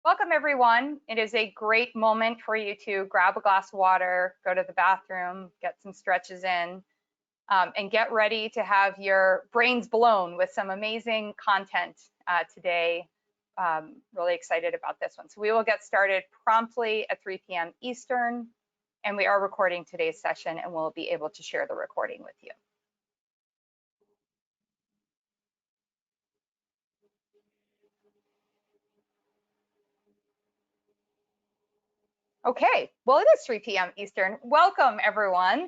Welcome, everyone. It is a great moment for you to grab a glass of water, go to the bathroom, get some stretches in, and get ready to have your brains blown with some amazing content today. Really excited about this one. So we will get started promptly at 3 p.m. Eastern, and we are recording today's session, and we'll be able to share the recording with you. Okay, well, it is 3 p.m. Eastern. Welcome, everyone.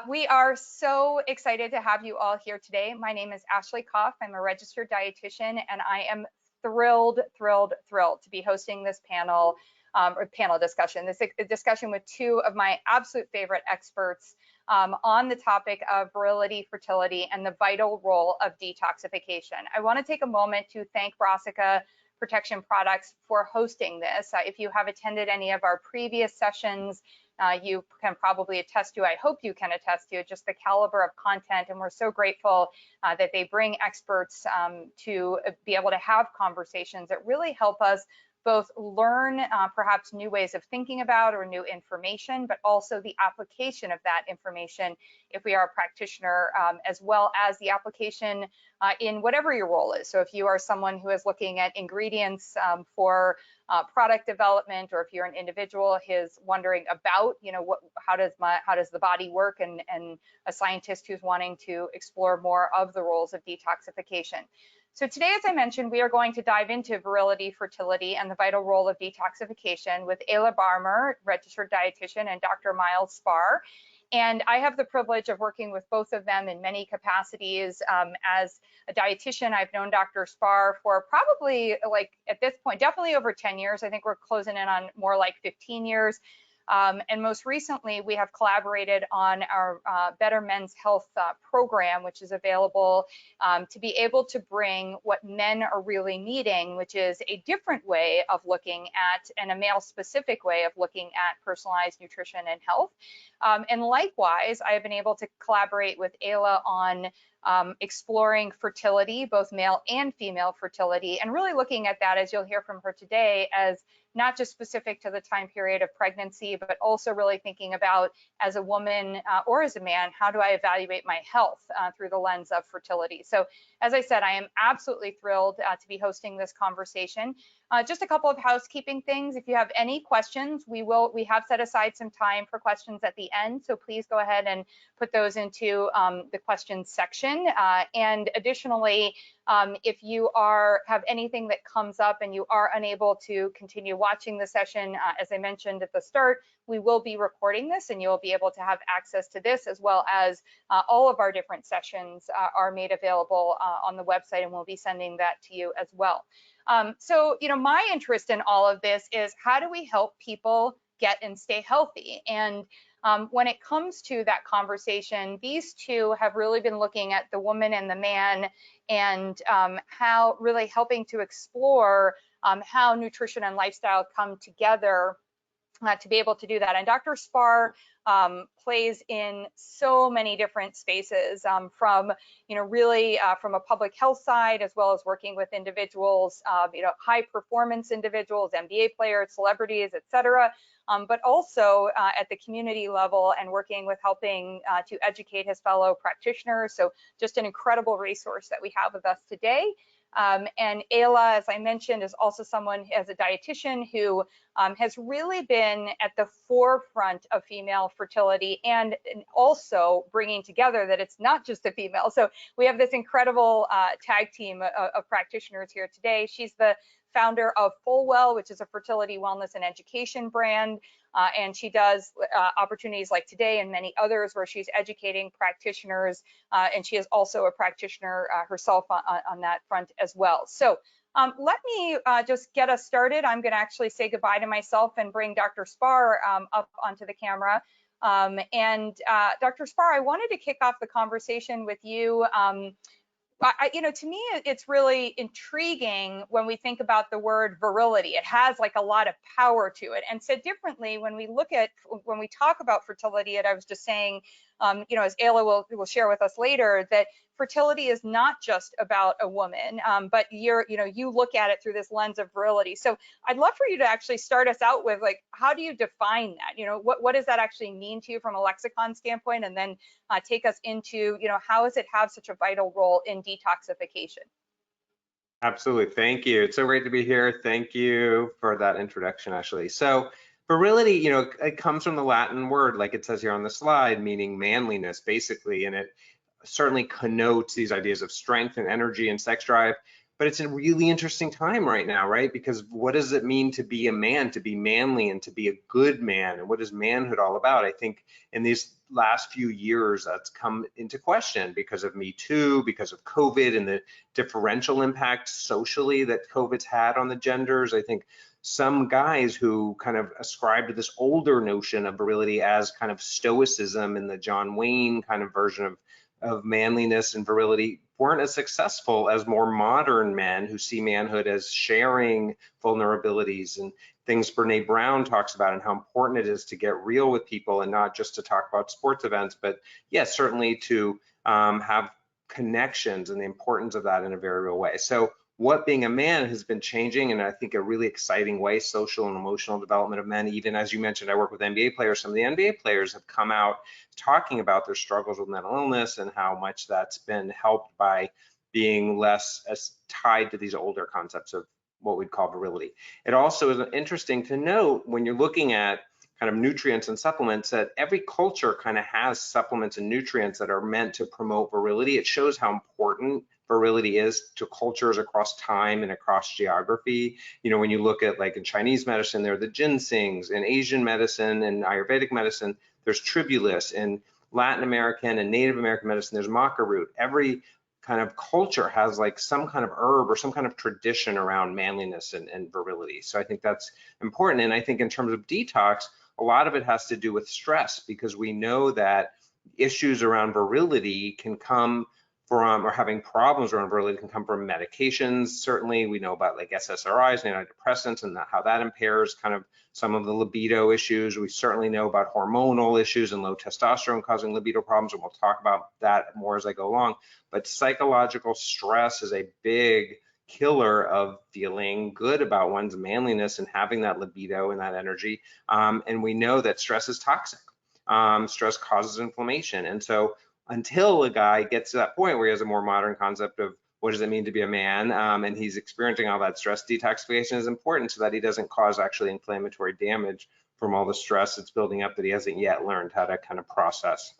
We are so excited to have you all here today. My name is Ashley Koff. I'm a registered dietitian, and I am thrilled to be hosting this panel or panel discussion. This discussion with two of my absolute favorite experts on the topic of virility, fertility, and the vital role of detoxification. I want to take a moment to thank Brassica Protection Products for hosting this. If you have attended any of our previous sessions, you can probably attest to, I hope you can attest to, just the caliber of content, and we're so grateful that they bring experts to be able to have conversations that really help us both learn perhaps new ways of thinking about or new information, but also the application of that information if we are a practitioner, as well as the application in whatever your role is. So if you are someone who is looking at ingredients for product development, or if you're an individual who's wondering about, how does the body work, and a scientist who's wanting to explore more of the roles of detoxification. So today, as I mentioned, we are going to dive into virility, fertility, and the vital role of detoxification with Ayla Barmer, registered dietitian, and Dr. Miles Spar. And I have the privilege of working with both of them in many capacities. As a dietitian, I've known Dr. Spar for probably, like, at this point, definitely over 10 years. I think we're closing in on more like 15 years. And most recently, we have collaborated on our Better Men's Health program, which is available to be able to bring what men are really needing, which is a different way of looking at, and a male-specific way of looking at, personalized nutrition and health. And likewise, I have been able to collaborate with Ayla on exploring fertility, both male and female fertility, and really looking at that, as you'll hear from her today, as not just specific to the time period of pregnancy, but also really thinking about, as a woman or as a man, how do I evaluate my health through the lens of fertility? So as I said, I am absolutely thrilled to be hosting this conversation. Just a couple of housekeeping things. If you have any questions, we have set aside some time for questions at the end, so please go ahead and put those into the questions section. And additionally, if you have anything that comes up and you are unable to continue watching the session, as I mentioned at the start, we will be recording this, and you'll be able to have access to this, as well as all of our different sessions are made available on the website, and we'll be sending that to you as well. So, my interest in all of this is, how do we help people get and stay healthy? And when it comes to that conversation, these two have really been looking at the woman and the man, and how really helping to explore how nutrition and lifestyle come together to be able to do that. And Dr. Spar plays in so many different spaces, from, really from a public health side, as well as working with individuals, high performance individuals, NBA players, celebrities, etc. But also at the community level, and working with helping to educate his fellow practitioners. So just an incredible resource that we have with us today. And Ayla, as I mentioned, is also someone, as a dietitian, who has really been at the forefront of female fertility, and also bringing together that it's not just a female. So we have this incredible tag team of practitioners here today. She's the founder of Fullwell, which is a fertility, wellness, and education brand. And she does opportunities like today and many others where she's educating practitioners, and she is also a practitioner herself on that front as well. So let me just get us started. I'm going to actually say goodbye to myself and bring Dr. Spar up onto the camera. Dr. Spar, I wanted to kick off the conversation with you. To me, it's really intriguing when we think about the word virility. It has like a lot of power to it. And said differently, when we talk about fertility, and I was just saying you know, as Ayla will share with us later, that fertility is not just about a woman, but you look at it through this lens of virility. So I'd love for you to actually start us out with, like, how do you define that? You know, what does that actually mean to you from a lexicon standpoint? And then take us into, you know, how does it have such a vital role in detoxification? Absolutely. Thank you. It's so great to be here. Thank you for that introduction, Ashley. So virility, it comes from the Latin word, like it says here on the slide, meaning manliness, basically, and it certainly connotes these ideas of strength and energy and sex drive. But it's a really interesting time right now, right? Because what does it mean to be a man, to be manly, and to be a good man? And what is manhood all about? I think in these last few years, that's come into question because of Me Too, because of COVID and the differential impact socially that COVID's had on the genders. I think some guys who kind of ascribe to this older notion of virility as kind of stoicism in the John Wayne kind of version of manliness and virility weren't as successful as more modern men who see manhood as sharing vulnerabilities and things Brene Brown talks about, and how important it is to get real with people and not just to talk about sports events, but yes, certainly to have connections and the importance of that in a very real way. So what being a man has been changing in, I think, a really exciting way, social and emotional development of men. Even as you mentioned, I work with NBA players. Some of the NBA players have come out talking about their struggles with mental illness and how much that's been helped by being less as tied to these older concepts of what we'd call virility. It also is interesting to note when you're looking at kind of nutrients and supplements that every culture kind of has supplements and nutrients that are meant to promote virility. It shows how important virility is to cultures across time and across geography. When you look at, like, in Chinese medicine, there are the ginsengs. In Asian medicine and Ayurvedic medicine, there's tribulus. In Latin American and Native American medicine, there's maca root. Every kind of culture has like some kind of herb or some kind of tradition around manliness and virility. So I think that's important. And I think in terms of detox, a lot of it has to do with stress, because we know that issues around virility can come from, or having problems around virility can come from medications. Certainly we know about like SSRIs and antidepressants and how that impairs kind of some of the libido issues. We certainly know about hormonal issues and low testosterone causing libido problems, and we'll talk about that more as I go along. But psychological stress is a big killer of feeling good about one's manliness and having that libido and that energy. And we know that stress is toxic. Stress causes inflammation. And so until a guy gets to that point where he has a more modern concept of what does it mean to be a man, and he's experiencing all that stress, detoxification is important so that he doesn't cause actually inflammatory damage from all the stress that's building up that he hasn't yet learned how to kind of process.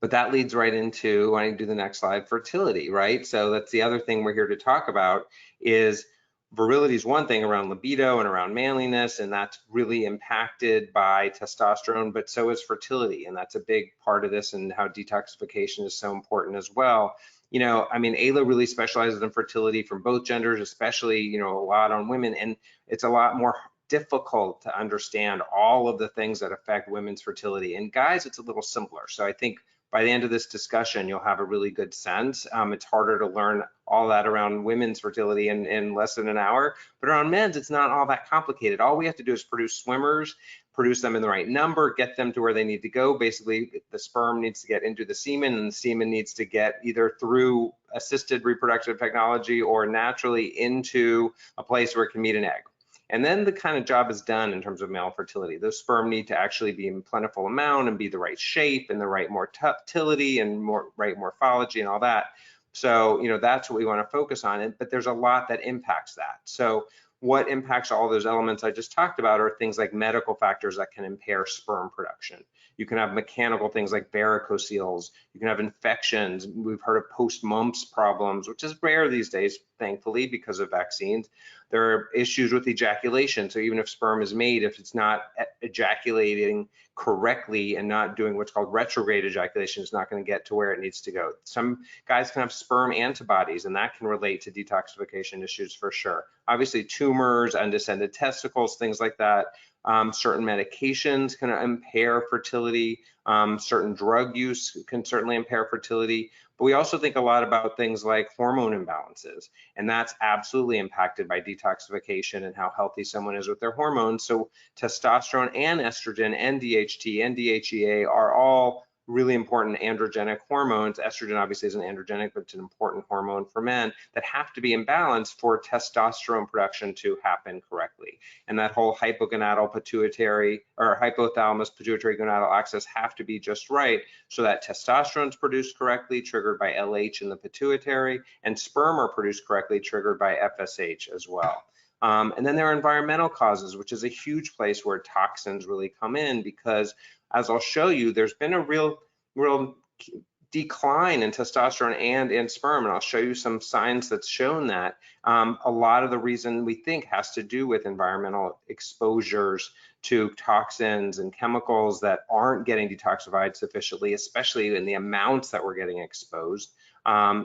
But that leads right into, when I do the next slide, fertility, right? So that's the other thing we're here to talk about. Is virility is one thing around libido and around manliness, and that's really impacted by testosterone, but so is fertility, and that's a big part of this, and how detoxification is so important as well. I mean, Ayla really specializes in fertility from both genders, especially, a lot on women, and it's a lot more difficult to understand all of the things that affect women's fertility. And guys, it's a little simpler. So I think by the end of this discussion, you'll have a really good sense. It's harder to learn all that around women's fertility in less than an hour, but around men's, it's not all that complicated. All we have to do is produce swimmers, produce them in the right number, get them to where they need to go. Basically, the sperm needs to get into the semen, and the semen needs to get either through assisted reproductive technology or naturally into a place where it can meet an egg. And then the kind of job is done in terms of male fertility. Those sperm need to actually be in plentiful amount and be the right shape and the right motility and right morphology and all that. So, that's what we want to focus on. But there's a lot that impacts that. So what impacts all those elements I just talked about are things like medical factors that can impair sperm production. You can have mechanical things like varicocele. You can have infections. We've heard of post-mumps problems, which is rare these days, thankfully, because of vaccines. There are issues with ejaculation. So even if sperm is made, if it's not ejaculating correctly and not doing what's called retrograde ejaculation, it's not going to get to where it needs to go. Some guys can have sperm antibodies, and that can relate to detoxification issues for sure. Obviously, tumors, undescended testicles, things like that. Certain medications can impair fertility. Certain drug use can certainly impair fertility. But we also think a lot about things like hormone imbalances, and that's absolutely impacted by detoxification and how healthy someone is with their hormones. So testosterone and estrogen and DHT and DHEA are all really important androgenic hormones. Estrogen obviously isn't androgenic, but it's an important hormone for men that have to be in balance for testosterone production to happen correctly. And that whole hypogonadal pituitary or hypothalamus pituitary gonadal axis have to be just right so that testosterone is produced correctly, triggered by LH in the pituitary, and sperm are produced correctly, triggered by FSH as well. And then there are environmental causes, which is a huge place where toxins really come in, because as I'll show you, there's been a real decline in testosterone and in sperm, and I'll show you some science that's shown that. A lot of the reason we think has to do with environmental exposures to toxins and chemicals that aren't getting detoxified sufficiently, especially in the amounts that we're getting exposed.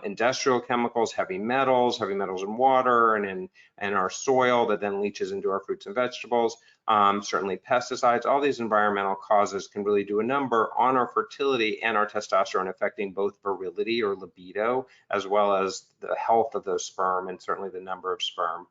Industrial chemicals, heavy metals in water and in our soil that then leaches into our fruits and vegetables. Certainly pesticides, all these environmental causes can really do a number on our fertility and our testosterone, affecting both virility or libido, as well as the health of those sperm and certainly the number of sperm.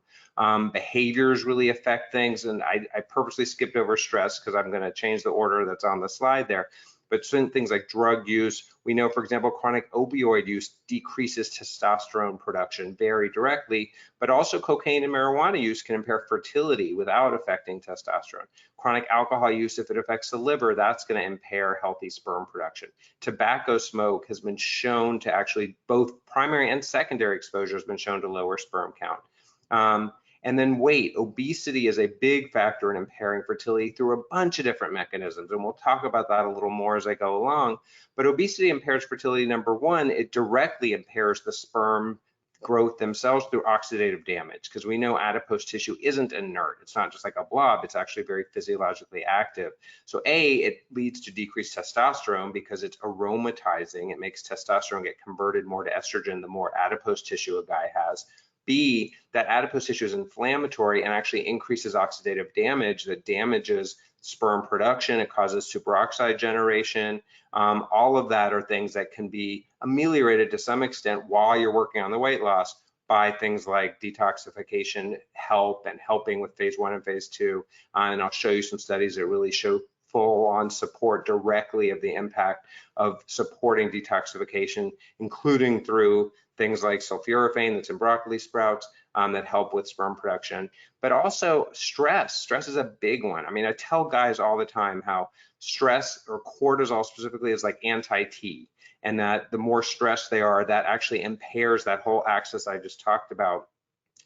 Behaviors really affect things, and I purposely skipped over stress because I'm going to change the order that's on the slide there. But things like drug use, we know, for example, chronic opioid use decreases testosterone production very directly, but also cocaine and marijuana use can impair fertility without affecting testosterone. Chronic alcohol use, if it affects the liver, that's going to impair healthy sperm production. Tobacco smoke has been shown to actually, both primary and secondary exposure has been shown to lower sperm count. And then weight, obesity is a big factor in impairing fertility through a bunch of different mechanisms. And we'll talk about that a little more as I go along. But obesity impairs fertility. Number one, it directly impairs the sperm growth themselves through oxidative damage, because we know adipose tissue isn't inert. It's not just like a blob, it's actually very physiologically active. So A, it leads to decreased testosterone because it's aromatizing. It makes testosterone get converted more to estrogen the more adipose tissue a guy has. B, that adipose tissue is inflammatory and actually increases oxidative damage that damages sperm production. It causes superoxide generation. All of that are things that can be ameliorated to some extent while you're working on the weight loss by things like detoxification help and helping with phase 1 and phase 2. And I'll show you some studies that really show full-on support directly of the impact of supporting detoxification, including through things like sulforaphane that's in broccoli sprouts that help with sperm production, but also stress. Stress is a big one. I mean, I tell guys all the time how stress, or cortisol specifically, is like anti-T, and that the more stressed they are, that actually impairs that whole axis I just talked about,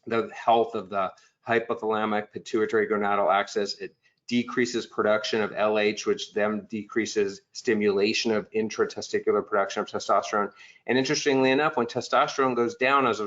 the health of the hypothalamic pituitary gonadal axis. It decreases production of LH, which then decreases stimulation of intratesticular production of testosterone. And interestingly enough, when testosterone goes down as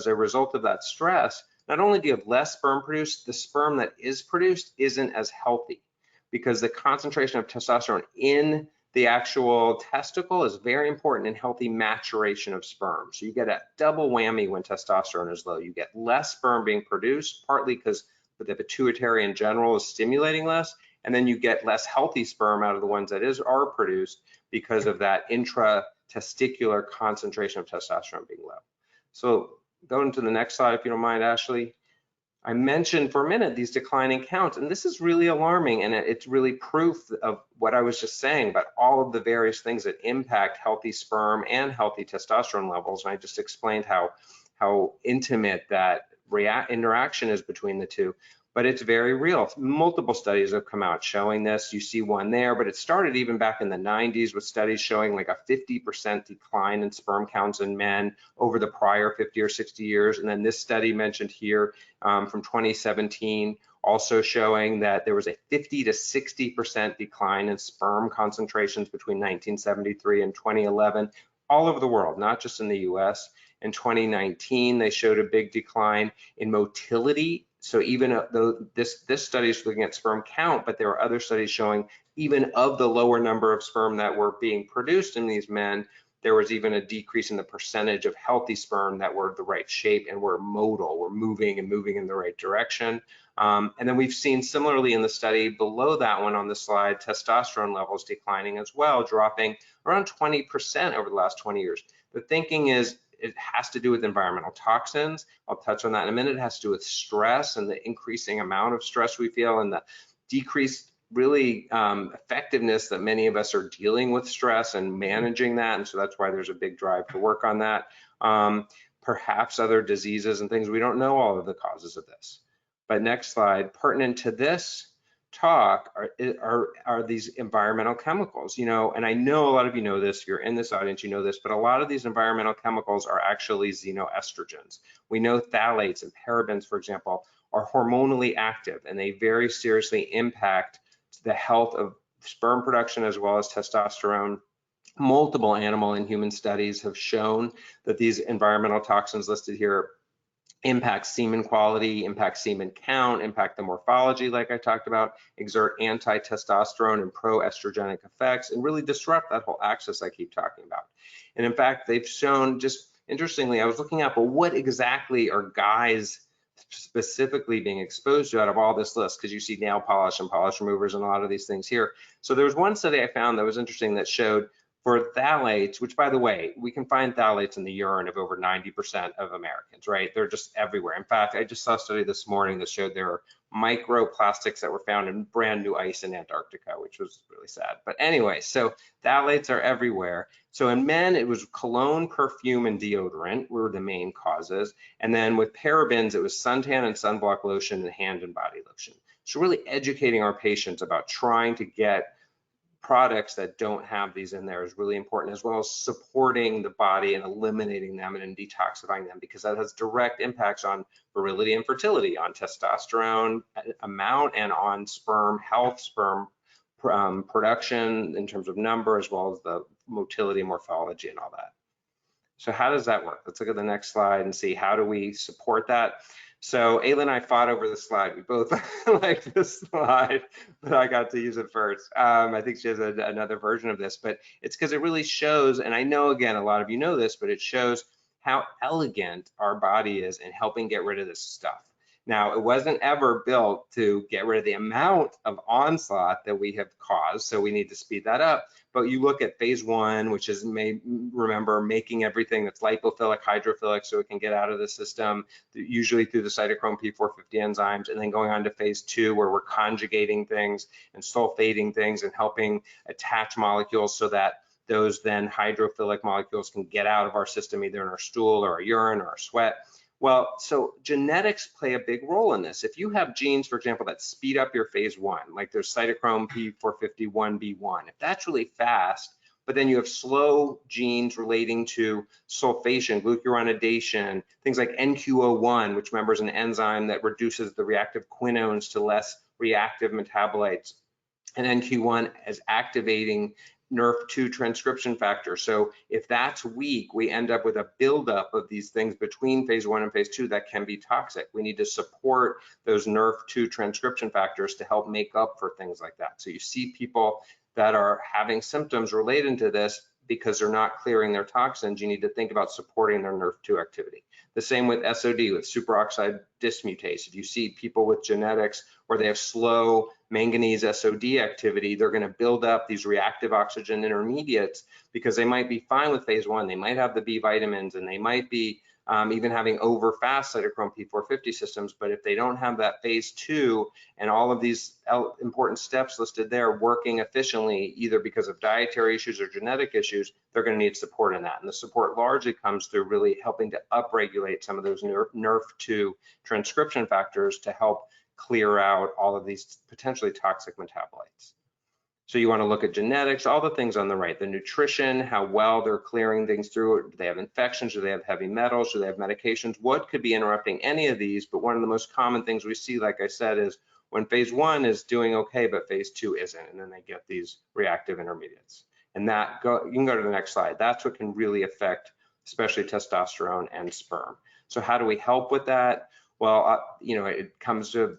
a result of that stress, not only do you have less sperm produced, the sperm that is produced isn't as healthy, because the concentration of testosterone in the actual testicle is very important in healthy maturation of sperm. So you get a double whammy when testosterone is low. You get less sperm being produced, partly because the pituitary in general is stimulating less, and then you get less healthy sperm out of the ones that are produced because of that intratesticular concentration of testosterone being low. So going to the next slide, if you don't mind, Ashley. I mentioned for a minute these declining counts, and this is really alarming, and it's really proof of what I was just saying about all of the various things that impact healthy sperm and healthy testosterone levels. And I just explained how intimate that interaction is between the two, but it's very real. Multiple studies have come out showing this. You see one there, but it started even back in the 90s with studies showing like a 50% decline in sperm counts in men over the prior 50 or 60 years. And then this study mentioned here from 2017 also showing that there was a 50 to 60% decline in sperm concentrations between 1973 and 2011 all over the world, not just in the US. In 2019, they showed a big decline in motility. So even though this study is looking at sperm count, but there are other studies showing even of the lower number of sperm that were being produced in these men, there was even a decrease in the percentage of healthy sperm that were the right shape and were modal, were moving in the right direction. And then we've seen similarly in the study below that one on the slide, testosterone levels declining as well, dropping around 20% over the last 20 years. The thinking is it has to do with environmental toxins. I'll touch on that in a minute. It has to do with stress and the increasing amount of stress we feel and the decreased really effectiveness that many of us are dealing with stress and managing that. And so that's why there's a big drive to work on that. Perhaps other diseases and things. We don't know all of the causes of this. But next slide, pertinent to this talk are these environmental chemicals, and I know a lot of you know this, if you're in this audience, you know this, but a lot of these environmental chemicals are actually xenoestrogens. We know phthalates and parabens, for example, are hormonally active, and they very seriously impact the health of sperm production as well as testosterone. Multiple animal and human studies have shown that these environmental toxins listed here impact semen quality, impact semen count, impact the morphology, like I talked about, exert anti-testosterone and pro-estrogenic effects, and really disrupt that whole axis I keep talking about. And in fact, they've shown, just interestingly, I was looking at, but what exactly are guys specifically being exposed to out of all this list? Because you see nail polish and polish removers and a lot of these things here. So there was one study I found that was interesting that showed for phthalates, which by the way, we can find phthalates in the urine of over 90% of Americans, right? They're just everywhere. In fact, I just saw a study this morning that showed there are microplastics that were found in brand new ice in Antarctica, which was really sad. But anyway, so phthalates are everywhere. So in men, it was cologne, perfume, and deodorant were the main causes. And then with parabens, it was suntan and sunblock lotion and hand and body lotion. So really educating our patients about trying to get products that don't have these in there is really important, as well as supporting the body and eliminating them and detoxifying them, because that has direct impacts on virility and fertility, on testosterone amount, and on sperm health, sperm production in terms of number, as well as the motility, morphology, and all that. So how does that work? Let's look at the next slide and see how do we support that. So Ayla and I fought over the slide. We both liked this slide, but I got to use it first. I think she has another version of this, but it's because it really shows, and I know, again, a lot of you know this, but it shows how elegant our body is in helping get rid of this stuff. Now, it wasn't ever built to get rid of the amount of onslaught that we have caused, so we need to speed that up. But you look at phase 1, which is, remember, making everything that's lipophilic, hydrophilic, so it can get out of the system, usually through the cytochrome P450 enzymes, and then going on to phase 2, where we're conjugating things and sulfating things and helping attach molecules so that those then hydrophilic molecules can get out of our system, either in our stool or our urine or our sweat. Well, so genetics play a big role in this. If you have genes, for example, that speed up your phase 1, like there's cytochrome P451B1, if that's really fast, but then you have slow genes relating to sulfation, glucuronidation, things like NQO1, which remember is an enzyme that reduces the reactive quinones to less reactive metabolites, and NQ1 is activating NRF2 transcription factor. So if that's weak, we end up with a buildup of these things between phase 1 and phase 2 that can be toxic. We need to support those NRF2 transcription factors to help make up for things like that. So you see people that are having symptoms related to this because they're not clearing their toxins. You need to think about supporting their NRF2 activity. The same with SOD, with superoxide dismutase. If you see people with genetics where they have slow manganese SOD activity, they're going to build up these reactive oxygen intermediates because they might be fine with phase 1. They might have the B vitamins, and they might be even having over fast cytochrome P450 systems. But if they don't have that phase 2 and all of these important steps listed there working efficiently, either because of dietary issues or genetic issues, they're going to need support in that. And the support largely comes through really helping to upregulate some of those NRF2 transcription factors to help clear out all of these potentially toxic metabolites. So you want to look at genetics, all the things on the right, the nutrition, how well they're clearing things through. Do they have infections? Do they have heavy metals? Do they have medications? What could be interrupting any of these? But one of the most common things we see, like I said, is when phase 1 is doing okay, but phase 2 isn't, and then they get these reactive intermediates. And that, you can go to the next slide. That's what can really affect, especially testosterone and sperm. So how do we help with that? Well, it comes to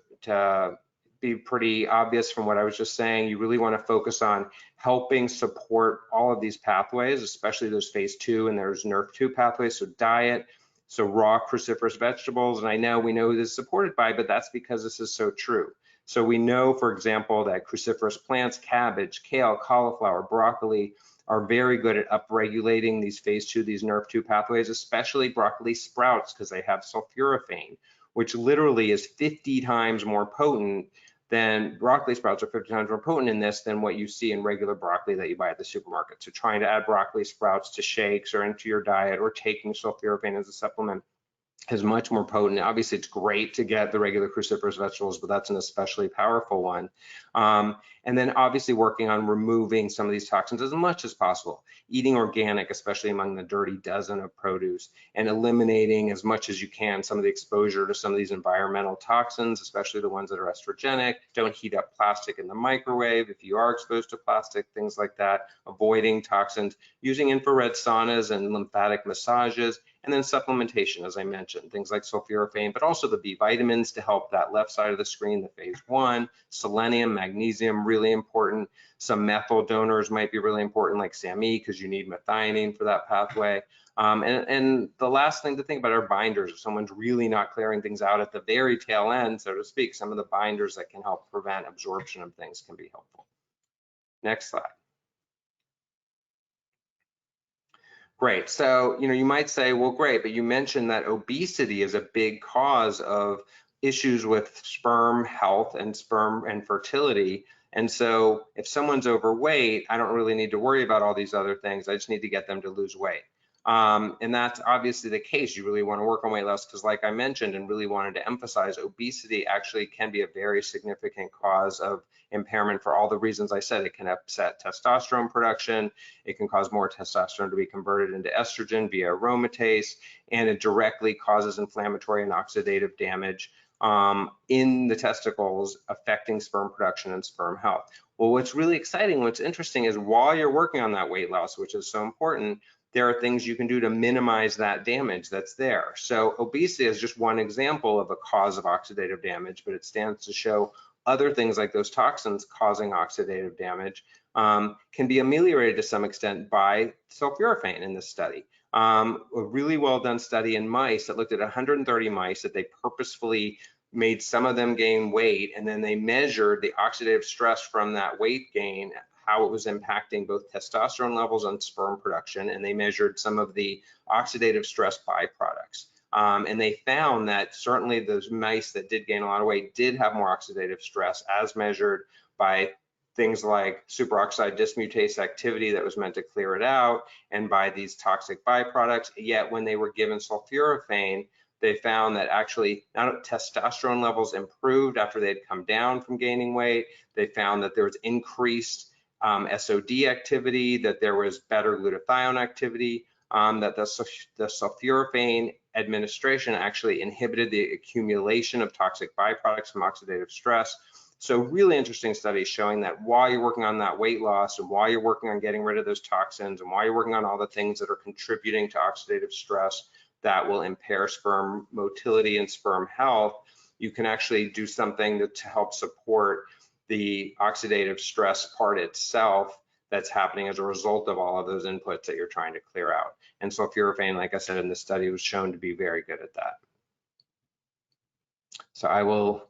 be pretty obvious from what I was just saying. You really want to focus on helping support all of these pathways, especially those phase 2 and there's NRF2 pathways. So diet, so raw cruciferous vegetables, and we know who this is supported by, but that's because this is so true. So we know, for example, that cruciferous plants, cabbage, kale, cauliflower, broccoli, are very good at upregulating these phase 2, these NRF2 pathways, especially broccoli sprouts, because they have sulforaphane, which literally is 50 times more potent then broccoli sprouts are 50 times more potent in this than what you see in regular broccoli that you buy at the supermarket. So trying to add broccoli sprouts to shakes or into your diet or taking sulforaphane as a supplement is much more potent. Obviously, it's great to get the regular cruciferous vegetables, but that's an especially powerful one. And then obviously working on removing some of these toxins as much as possible, eating organic, especially among the dirty dozen of produce, and eliminating as much as you can some of the exposure to some of these environmental toxins, especially the ones that are estrogenic. Don't heat up plastic in the microwave if you are exposed to plastic, things like that. Avoiding toxins, using infrared saunas and lymphatic massages, and then supplementation, as I mentioned, things like sulforaphane, but also the B vitamins to help that left side of the screen, the phase 1, selenium, magnesium, really important. Some methyl donors might be really important, like SAMe, because you need methionine for that pathway. And the last thing to think about are binders. If someone's really not clearing things out at the very tail end, so to speak, some of the binders that can help prevent absorption of things can be helpful. Next slide. Great. So, you might say, well, great, but you mentioned that obesity is a big cause of issues with sperm health and sperm and fertility. And so if someone's overweight, I don't really need to worry about all these other things. I just need to get them to lose weight. And that's obviously the case. You really want to work on weight loss because, like I mentioned and really wanted to emphasize, obesity actually can be a very significant cause of impairment for all the reasons I said. It can upset testosterone production. It can cause more testosterone to be converted into estrogen via aromatase, and it directly causes inflammatory and oxidative damage in the testicles, affecting sperm production and sperm health. Well, what's really exciting, what's interesting is while you're working on that weight loss, which is so important, there are things you can do to minimize that damage that's there. So obesity is just one example of a cause of oxidative damage, but it stands to show other things like those toxins causing oxidative damage can be ameliorated to some extent by sulforaphane in this study. A really well done study in mice that looked at 130 mice that they purposefully made some of them gain weight, and then they measured the oxidative stress from that weight gain, how it was impacting both testosterone levels and sperm production, and they measured some of the oxidative stress byproducts. And they found that certainly those mice that did gain a lot of weight did have more oxidative stress as measured by things like superoxide dismutase activity that was meant to clear it out and by these toxic byproducts. Yet when they were given sulforaphane, they found that actually testosterone levels improved after they'd come down from gaining weight. They found that there was increased SOD activity, that there was better glutathione activity, that the sulforaphane administration actually inhibited the accumulation of toxic byproducts from oxidative stress. So really interesting studies showing that while you're working on that weight loss and while you're working on getting rid of those toxins and while you're working on all the things that are contributing to oxidative stress that will impair sperm motility and sperm health, you can actually do something to help support the oxidative stress part itself that's happening as a result of all of those inputs that you're trying to clear out. And sulforaphane, like I said in the study, was shown to be very good at that. So I will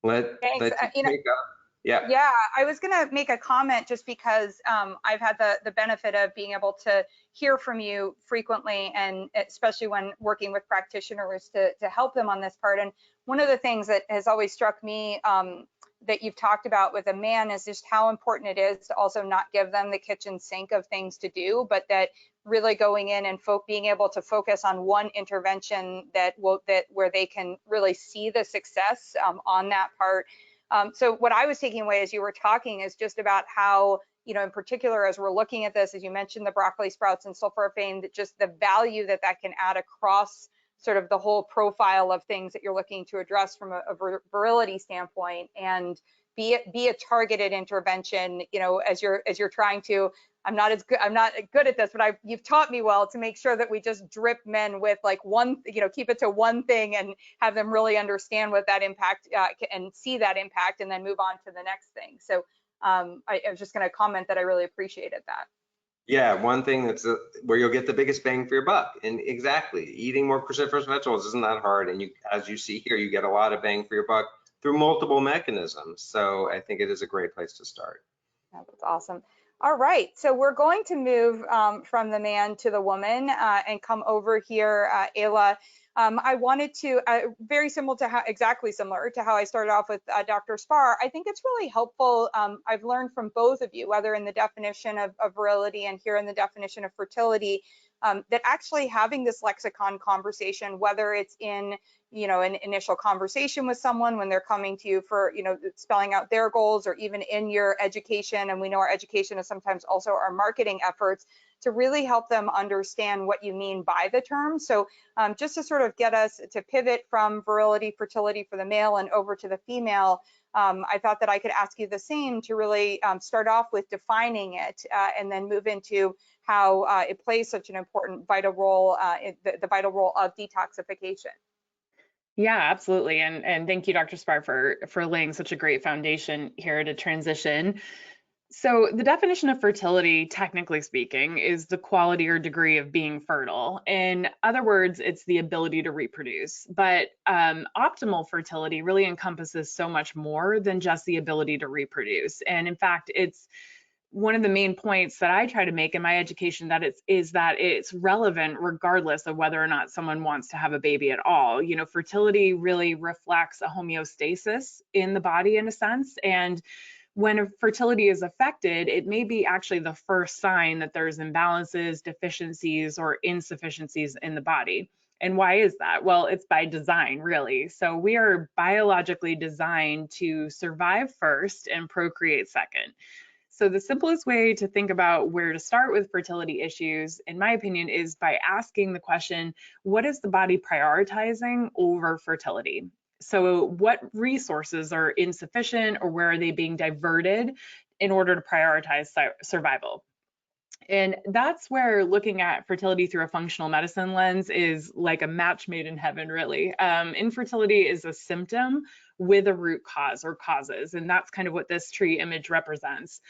let you take up. Yeah, I was going to make a comment just because I've had the benefit of being able to hear from you frequently, and especially when working with practitioners to help them on this part. And one of the things that has always struck me that you've talked about with a man is just how important it is to also not give them the kitchen sink of things to do, but that really going in and being able to focus on one intervention where they can really see the success on that part. So what I was taking away as you were talking is just about how, in particular, as we're looking at this, as you mentioned, the broccoli sprouts and sulforaphane, that just the value that can add across sort of the whole profile of things that you're looking to address from a virility standpoint, and be a targeted intervention, as you're trying to. I'm not good at this, but you've taught me well to make sure that we just drip men with like one, keep it to one thing and have them really understand what that impact and see that impact and then move on to the next thing. So I was just going to comment that I really appreciated that. Yeah, one thing that's where you'll get the biggest bang for your buck. And exactly, eating more cruciferous vegetables isn't that hard. And as you see here, you get a lot of bang for your buck through multiple mechanisms. So I think it is a great place to start. Yeah, that's awesome. All right, so we're going to move from the man to the woman and come over here, Ayla. I wanted to, very similar to how, exactly similar to how I started off with Dr. Spar, I think it's really helpful. I've learned from both of you, whether in the definition of virility and here in the definition of fertility, that actually having this lexicon conversation, whether it's in, an initial conversation with someone when they're coming to you for, spelling out their goals, or even in your education, and we know our education is sometimes also our marketing efforts, to really help them understand what you mean by the term. So just to sort of get us to pivot from virility, fertility for the male and over to the female, I thought that I could ask you the same to really start off with defining it and then move into how it plays such an important vital role, the vital role of detoxification. Yeah, absolutely. And thank you, Dr. Spar, for laying such a great foundation here to transition. So the definition of fertility, technically speaking, is the quality or degree of being fertile. In other words, it's the ability to reproduce. But optimal fertility really encompasses so much more than just the ability to reproduce. And in fact, it's one of the main points that I try to make in my education is that it's relevant regardless of whether or not someone wants to have a baby at all. Fertility really reflects a homeostasis in the body in a sense. And when fertility is affected, it may be actually the first sign that there's imbalances, deficiencies, or insufficiencies in the body. And why is that? Well, it's by design, really. So we are biologically designed to survive first and procreate second. So the simplest way to think about where to start with fertility issues, in my opinion, is by asking the question, what is the body prioritizing over fertility? So what resources are insufficient, or where are they being diverted in order to prioritize survival? And that's where looking at fertility through a functional medicine lens is like a match made in heaven, really. Infertility is a symptom with a root cause or causes, and that's kind of what this tree image represents.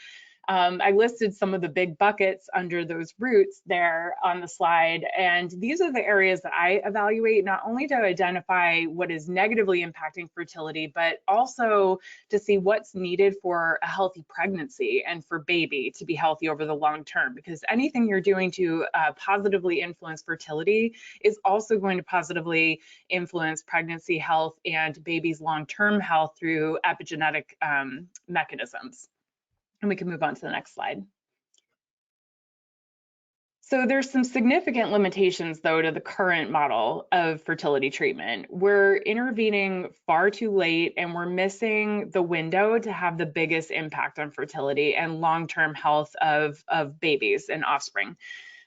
I listed some of the big buckets under those roots there on the slide, and these are the areas that I evaluate, not only to identify what is negatively impacting fertility, but also to see what's needed for a healthy pregnancy and for baby to be healthy over the long term, because anything you're doing to positively influence fertility is also going to positively influence pregnancy health and baby's long-term health through epigenetic mechanisms. And we can move on to the next slide. So there's some significant limitations, though, to the current model of fertility treatment. We're intervening far too late, and we're missing the window to have the biggest impact on fertility and long-term health of babies and offspring.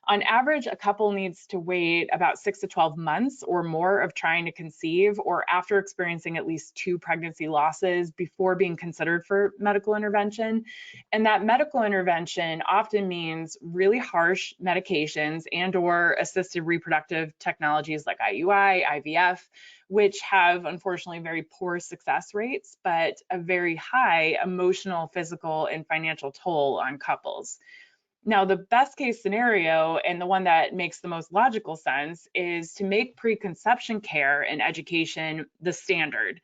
On average, a couple needs to wait about 6 to 12 months or more of trying to conceive, or after experiencing at least 2 pregnancy losses, before being considered for medical intervention. And that medical intervention often means really harsh medications and/or assisted reproductive technologies like IUI, IVF, which have unfortunately very poor success rates, but a very high emotional, physical, and financial toll on couples. Now, the best case scenario, and the one that makes the most logical sense, is to make preconception care and education the standard,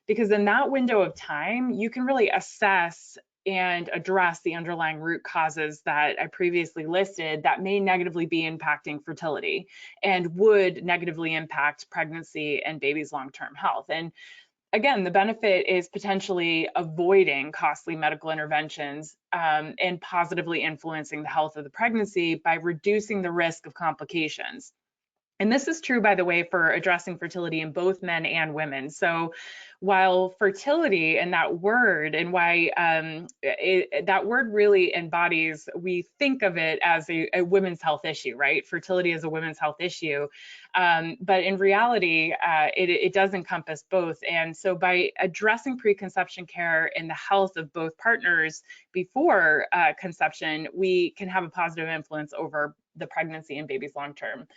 because in that window of time, you can really assess and address the underlying root causes that I previously listed that may negatively be impacting fertility and would negatively impact pregnancy and baby's long-term health. And again, the benefit is potentially avoiding costly medical interventions and positively influencing the health of the pregnancy by reducing the risk of complications. And this is true, by the way, for addressing fertility in both men and women. So while fertility and that word, and why that word really embodies, we think of it as a women's health issue, right? Fertility is a women's health issue. But in reality, it does encompass both. And so by addressing preconception care and the health of both partners before conception, we can have a positive influence over the pregnancy and baby's long-term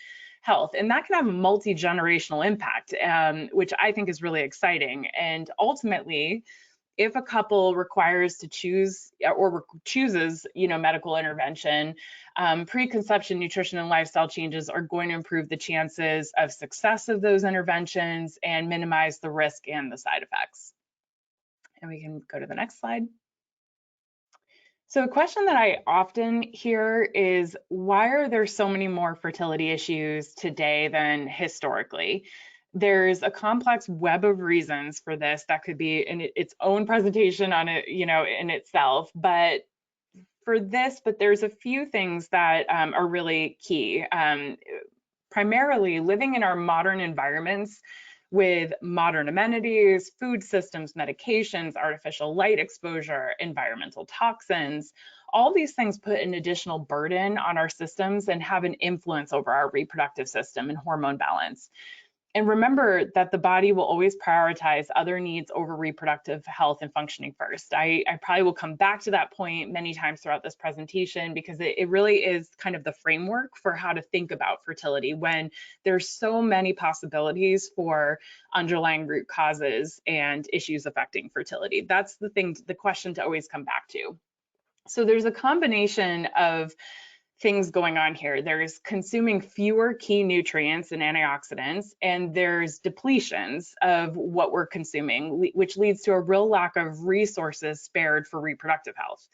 health. And that can have a multi-generational impact, which I think is really exciting. And ultimately, if a couple requires to choose or chooses, medical intervention, preconception, nutrition, and lifestyle changes are going to improve the chances of success of those interventions and minimize the risk and the side effects. And we can go to the next slide. So a question that I often hear is, why are there so many more fertility issues today than historically? There's a complex web of reasons for this that could be in its own presentation on it, in itself. But there's a few things that are really key. Primarily living in our modern environments with modern amenities, food systems, medications, artificial light exposure, environmental toxins, all these things put an additional burden on our systems and have an influence over our reproductive system and hormone balance. And remember that the body will always prioritize other needs over reproductive health and functioning first. I probably will come back to that point many times throughout this presentation, because it really is kind of the framework for how to think about fertility when there's so many possibilities for underlying root causes and issues affecting fertility. That's the question to always come back to. So there's a combination of things going on here. There's consuming fewer key nutrients and antioxidants, and there's depletions of what we're consuming, which leads to a real lack of resources spared for reproductive health.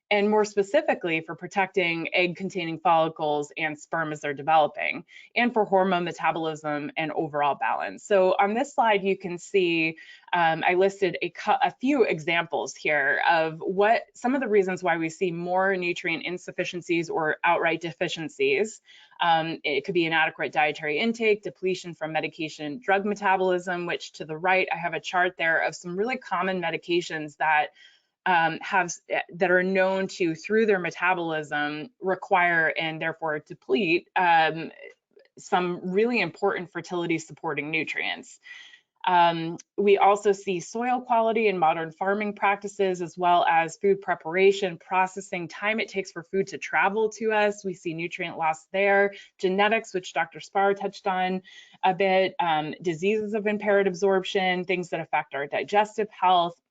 And more specifically for protecting egg-containing follicles and sperm as they're developing, and for hormone metabolism and overall balance. So on this slide, you can see I listed a few examples here of what some of the reasons why we see more nutrient insufficiencies or outright deficiencies. It could be inadequate dietary intake, depletion from medication, drug metabolism, which to the right, I have a chart there of some really common medications that that are known to, through their metabolism, require and therefore deplete some really important fertility supporting nutrients. We also see soil quality in modern farming practices, as well as food preparation, processing, time it takes for food to travel to us. We see nutrient loss there. Genetics, which Dr. Spar touched on a bit, diseases of impaired absorption, things that affect our digestive health.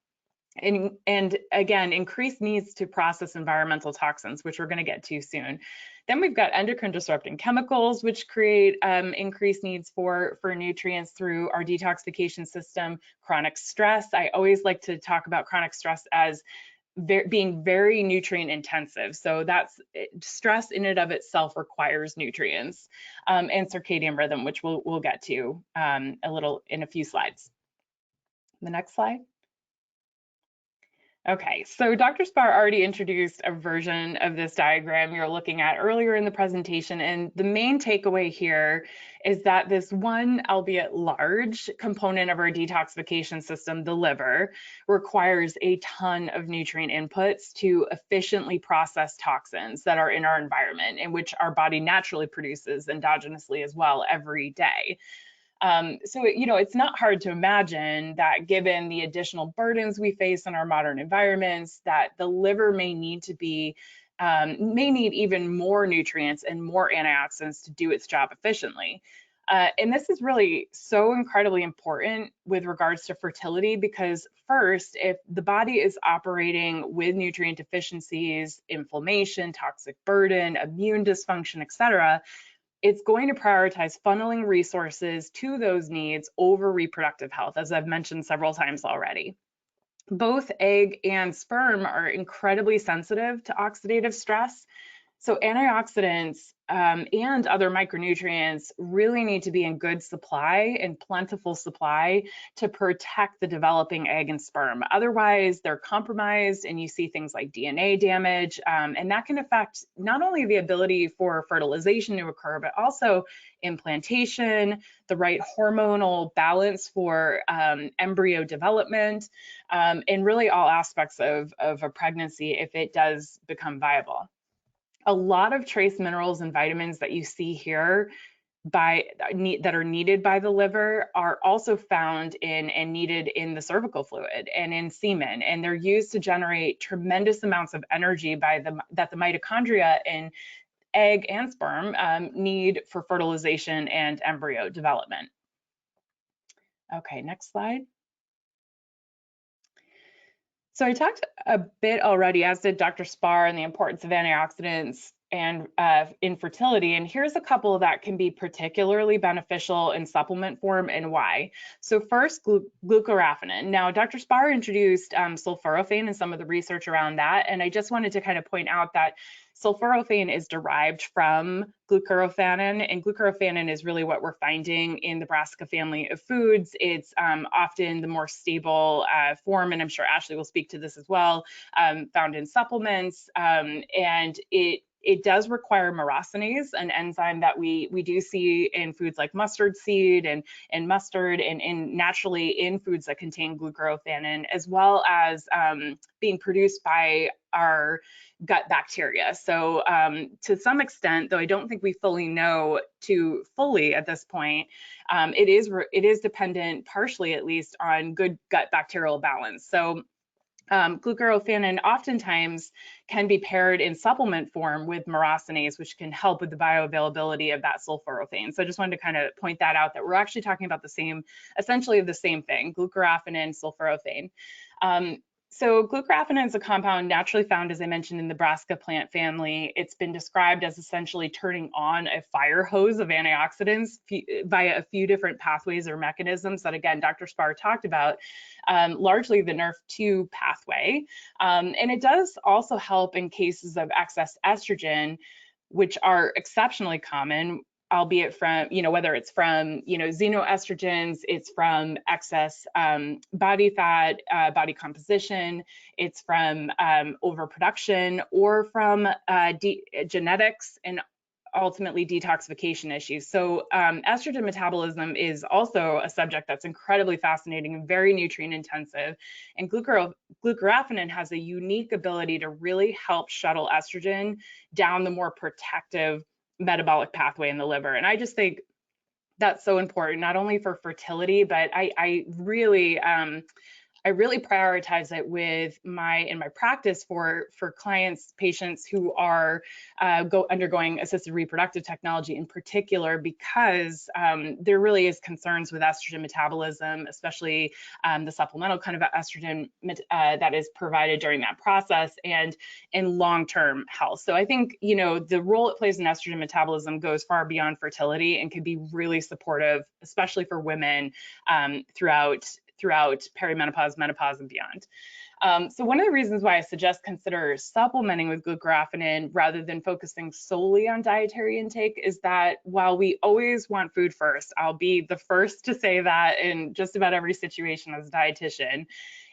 And again, increased needs to process environmental toxins, which we're going to get to soon. Then we've got endocrine disrupting chemicals, which create increased needs for nutrients through our detoxification system. Chronic stress. I always like to talk about chronic stress as being very nutrient intensive. So that's stress in and of itself requires nutrients, and circadian rhythm, which we'll get to a little in a few slides. The next slide. Okay, so Dr. Spar already introduced a version of this diagram you're looking at earlier in the presentation, and the main takeaway here is that this one, albeit large, component of our detoxification system, the liver, requires a ton of nutrient inputs to efficiently process toxins that are in our environment, and which our body naturally produces endogenously as well every day. So, it's not hard to imagine that given the additional burdens we face in our modern environments, that the liver may need even more nutrients and more antioxidants to do its job efficiently. And this is really so incredibly important with regards to fertility, because first, if the body is operating with nutrient deficiencies, inflammation, toxic burden, immune dysfunction, etc., it's going to prioritize funneling resources to those needs over reproductive health, as I've mentioned several times already. Both egg and sperm are incredibly sensitive to oxidative stress. So antioxidants and other micronutrients really need to be in good supply and plentiful supply to protect the developing egg and sperm. Otherwise, they're compromised and you see things like DNA damage, and that can affect not only the ability for fertilization to occur, but also implantation, the right hormonal balance for embryo development, and really all aspects of a pregnancy if it does become viable. A lot of trace minerals and vitamins that you see here that are needed by the liver are also found in and needed in the cervical fluid and in semen, and they're used to generate tremendous amounts of energy that the mitochondria in egg and sperm need for fertilization and embryo development. Okay, next slide. So I talked a bit already, as did Dr. Spar, on the importance of antioxidants and infertility. And here's a couple that can be particularly beneficial in supplement form and why. So first, glucoraphanin. Now, Dr. Spar introduced sulforaphane and some of the research around that. And I just wanted to kind of point out that sulforaphane is derived from glucoraphanin, and glucoraphanin is really what we're finding in the brassica family of foods. It's often the more stable form, and I'm sure Ashley will speak to this as well, found in supplements, and it does require myrosinase, an enzyme that we do see in foods like mustard seed and mustard, and naturally in foods that contain glucoraphanin, as well as being produced by our gut bacteria. So to some extent, though I don't think we fully know at this point, it is dependent, partially at least, on good gut bacterial balance. So glucoraphanin oftentimes can be paired in supplement form with myrosinase, which can help with the bioavailability of that sulforaphane. So I just wanted to kind of point that out, that we're actually talking about essentially the same thing, glucoraphanin, sulforaphane. So glucoraphanin is a compound naturally found, as I mentioned, in the brassica plant family. It's been described as essentially turning on a fire hose of antioxidants via a few different pathways or mechanisms that, again, Dr. Spar talked about, largely the NRF2 pathway. And it does also help in cases of excess estrogen, which are exceptionally common, albeit from, whether it's from, xenoestrogens, it's from excess body fat, body composition, it's from overproduction, or from genetics and ultimately detoxification issues. So estrogen metabolism is also a subject that's incredibly fascinating and very nutrient intensive. And glucoraphanin has a unique ability to really help shuttle estrogen down the more protective metabolic pathway in the liver. And I just think that's so important, not only for fertility, but I really prioritize it in my practice for clients, patients who are undergoing assisted reproductive technology in particular, because there really is concerns with estrogen metabolism, especially the supplemental kind of estrogen that is provided during that process, and in long-term health. So I think, the role it plays in estrogen metabolism goes far beyond fertility and can be really supportive, especially for women throughout perimenopause, menopause, and beyond. So one of the reasons why I suggest consider supplementing with glucoraphanin rather than focusing solely on dietary intake is that while we always want food first, I'll be the first to say that in just about every situation as a dietitian,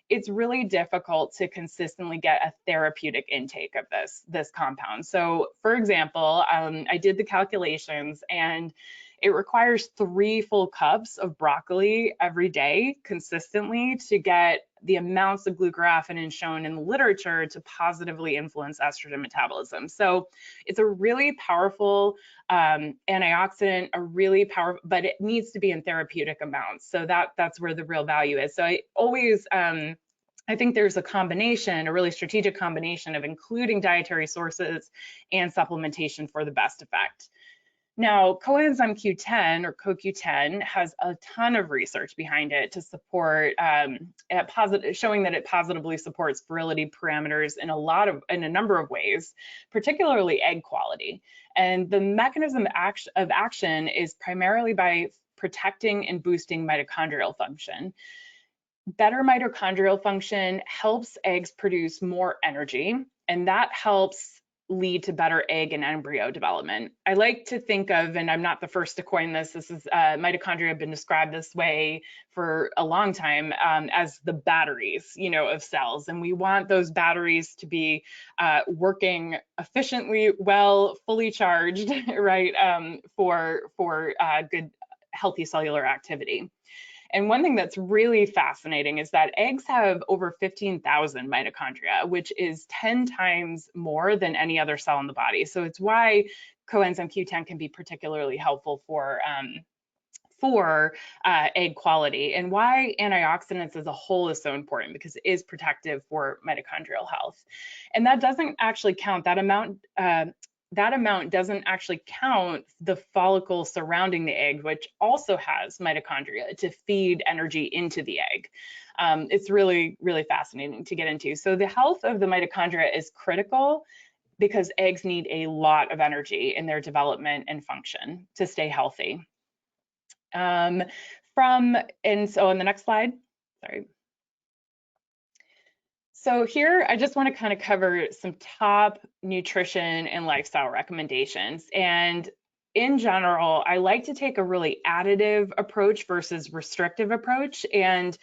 it's really difficult to consistently get a therapeutic intake of this compound. So for example, I did the calculations, and it requires 3 full cups of broccoli every day consistently to get the amounts of glucoraphanin shown in the literature to positively influence estrogen metabolism. So it's a really powerful antioxidant, but it needs to be in therapeutic amounts. So that's where the real value is. So I always, I think there's a really strategic combination of including dietary sources and supplementation for the best effect. Now, coenzyme Q10 or CoQ10 has a ton of research behind it to support showing that it positively supports virility parameters in a number of ways, particularly egg quality. And the mechanism of action is primarily by protecting and boosting mitochondrial function. Better mitochondrial function helps eggs produce more energy, and that helps lead to better egg and embryo development. I like to think of, and I'm not the first to coin this, mitochondria have been described this way for a long time, as the batteries, of cells. And we want those batteries to be working efficiently, well, fully charged, right, for good, healthy cellular activity. And one thing that's really fascinating is that eggs have over 15,000 mitochondria, which is 10 times more than any other cell in the body. So it's why coenzyme Q10 can be particularly helpful for egg quality, and why antioxidants as a whole is so important, because it is protective for mitochondrial health. And that doesn't actually count, that amount doesn't actually count the follicle surrounding the egg, which also has mitochondria to feed energy into the egg. It's really, really fascinating to get into. So the health of the mitochondria is critical. because eggs need a lot of energy in their development and function to stay healthy. And so on the next slide, sorry. So here, I just want to kind of cover some top nutrition and lifestyle recommendations. And in general, I like to take a really additive approach versus restrictive approach. And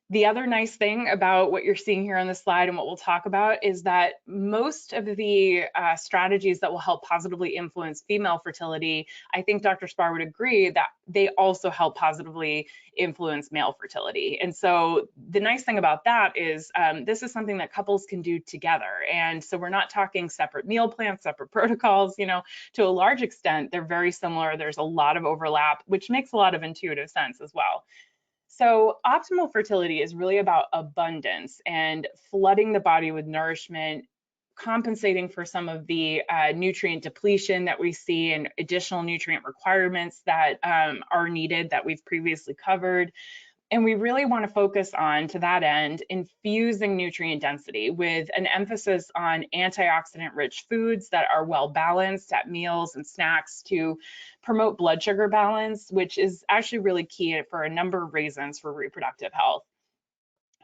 the other nice thing about what you're seeing here on the slide and what we'll talk about is that most of the strategies that will help positively influence female fertility, I think Dr. Spar would agree that they also help positively influence male fertility. And so the nice thing about that is this is something that couples can do together. And so we're not talking separate meal plans, separate protocols, you know, to a large extent, they're very similar. There's a lot of overlap, which makes a lot of intuitive sense as well. So optimal fertility is really about abundance and flooding the body with nourishment, compensating for some of the nutrient depletion that we see and additional nutrient requirements that are needed that we've previously covered. And we really want to focus on, to that end, infusing nutrient density with an emphasis on antioxidant-rich foods that are well balanced at meals and snacks to promote blood sugar balance, which is actually really key for a number of reasons for reproductive health.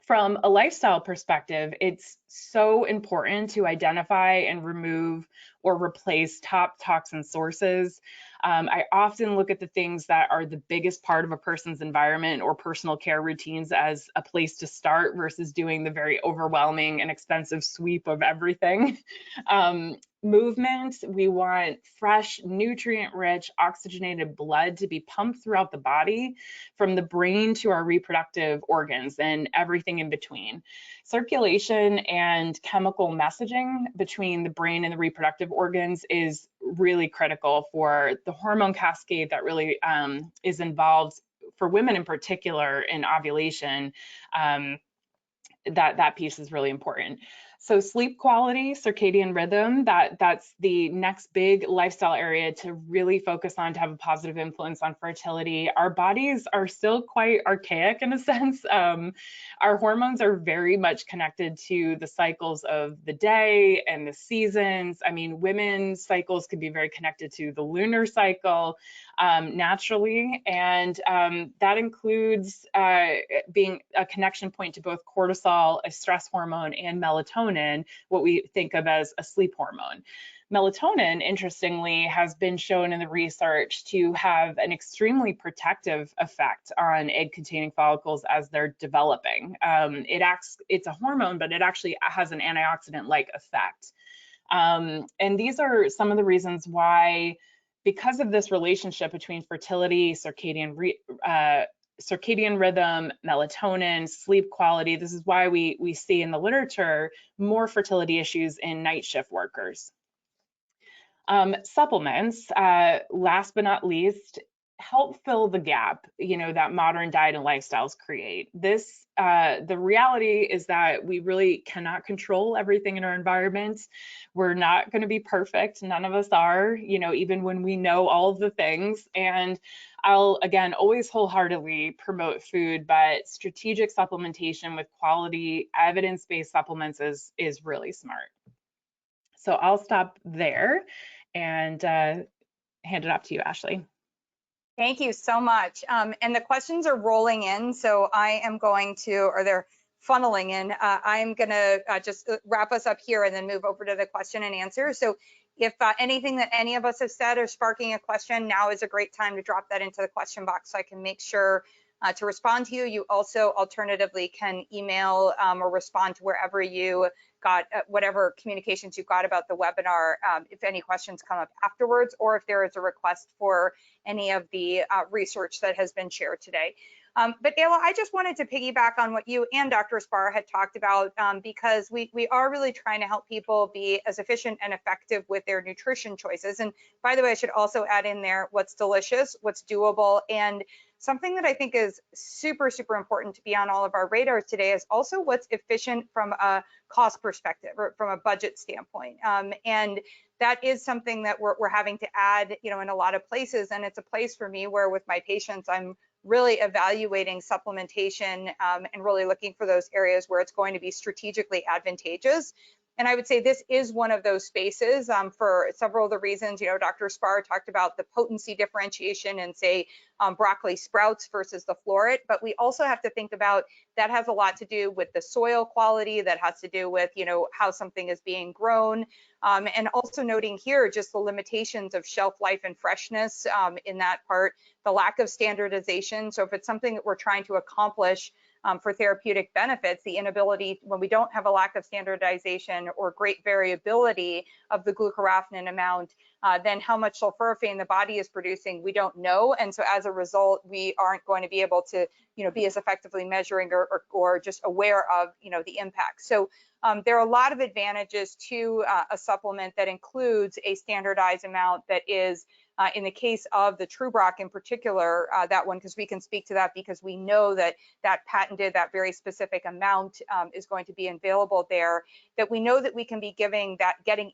From a lifestyle perspective, it's so important to identify and remove or replace top toxin sources. I often look at the things that are the biggest part of a person's environment or personal care routines as a place to start versus doing the very overwhelming and expensive sweep of everything. Movement, we want fresh, nutrient-rich, oxygenated blood to be pumped throughout the body from the brain to our reproductive organs and everything in between. Circulation and chemical messaging between the brain and the reproductive organs is really critical for the hormone cascade that really is involved for women in particular in ovulation. That piece is really important. So sleep quality, circadian rhythm, that's the next big lifestyle area to really focus on to have a positive influence on fertility. Our bodies are still quite archaic in a sense. Our hormones are very much connected to the cycles of the day and the seasons. I mean, women's cycles can be very connected to the lunar cycle naturally, and that includes being a connection point to both cortisol, a stress hormone, and melatonin, what we think of as a sleep hormone. Melatonin, interestingly, has been shown in the research to have an extremely protective effect on egg-containing follicles as they're developing. It's a hormone, but it actually has an antioxidant-like effect. And these are some of the reasons why, because of this relationship between fertility, circadian rhythm, melatonin, sleep quality, this is why we see in the literature more fertility issues in night shift workers. Supplements, last but not least, help fill the gap, you know, that modern diet and lifestyles create. The reality is that we really cannot control everything in our environment. We're not going to be perfect. None of us are, you know, even when we know all of the things. And I'll, again, always wholeheartedly promote food, but strategic supplementation with quality evidence-based supplements is really smart. So I'll stop there and hand it off to you, Ashley. Thank you so much. And the questions are rolling in, so I am going to, or they're funneling in. I'm going to just wrap us up here and then move over to the question and answer. So if anything that any of us have said or sparking a question, now is a great time to drop that into the question box so I can make sure to respond to you. You also alternatively can email or respond to wherever you got whatever communications you got about the webinar if any questions come up afterwards, or if there is a request for any of the research that has been shared today. But Ayla, I just wanted to piggyback on what you and Dr. Spar had talked about because we are really trying to help people be as efficient and effective with their nutrition choices. And by the way, I should also add in there what's delicious, what's doable, and something that I think is super, super important to be on all of our radars today is also what's efficient from a cost perspective or from a budget standpoint. And that is something that we're having to add, you know, in a lot of places. And it's a place for me where with my patients, I'm really evaluating supplementation and really looking for those areas where it's going to be strategically advantageous. And I would say this is one of those spaces for several of the reasons, Dr. Spar talked about the potency differentiation and say broccoli sprouts versus the floret, but we also have to think about that has a lot to do with the soil quality, that has to do with, how something is being grown. And also noting here just the limitations of shelf life and freshness in that part, the lack of standardization. So if it's something that we're trying to accomplish for therapeutic benefits, the inability, when we don't have a lack of standardization or great variability of the glucoraphanin amount, then how much sulforaphane the body is producing, we don't know. And so as a result, we aren't going to be able to, be as effectively measuring or just aware of, the impact. So there are a lot of advantages to a supplement that includes a standardized amount that is, in the case of the TrueBrock in particular, that one, because we can speak to that because we know that patented, that very specific amount is going to be available there, that we know that we can be getting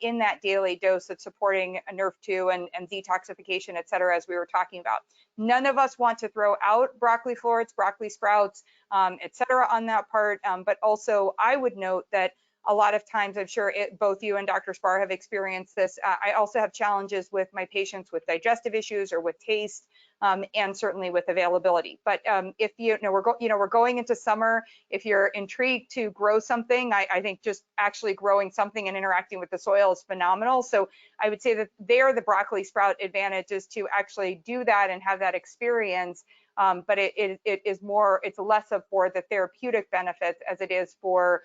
in that daily dose that's supporting a NRF2 and detoxification, et cetera, as we were talking about. None of us want to throw out broccoli florets, broccoli sprouts, et cetera, on that part. But also I would note that a lot of times, I'm sure both you and Dr. Spar have experienced this. I also have challenges with my patients with digestive issues or with taste, and certainly with availability. But if we're going into summer, if you're intrigued to grow something, I think just actually growing something and interacting with the soil is phenomenal. So I would say that the broccoli sprout advantage is to actually do that and have that experience. But it's less of for the therapeutic benefits as it is for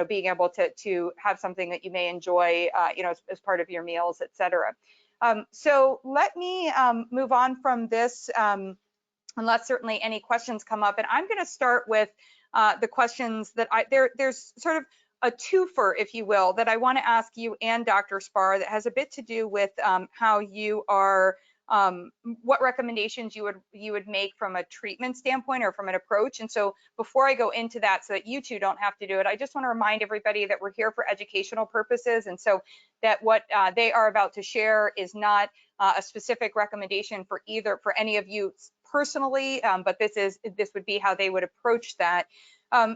being able to have something that you may enjoy, as part of your meals, et cetera. So let me move on from this, unless certainly any questions come up. And I'm going to start with the questions that there's sort of a twofer, if you will, that I want to ask you and Dr. Spar that has a bit to do with how you are, what recommendations you would make from a treatment standpoint or from an approach. And so before I go into that, so that you two don't have to do it, I just want to remind everybody that we're here for educational purposes, and so that what they are about to share is not a specific recommendation for any of you personally, but this would be how they would approach that.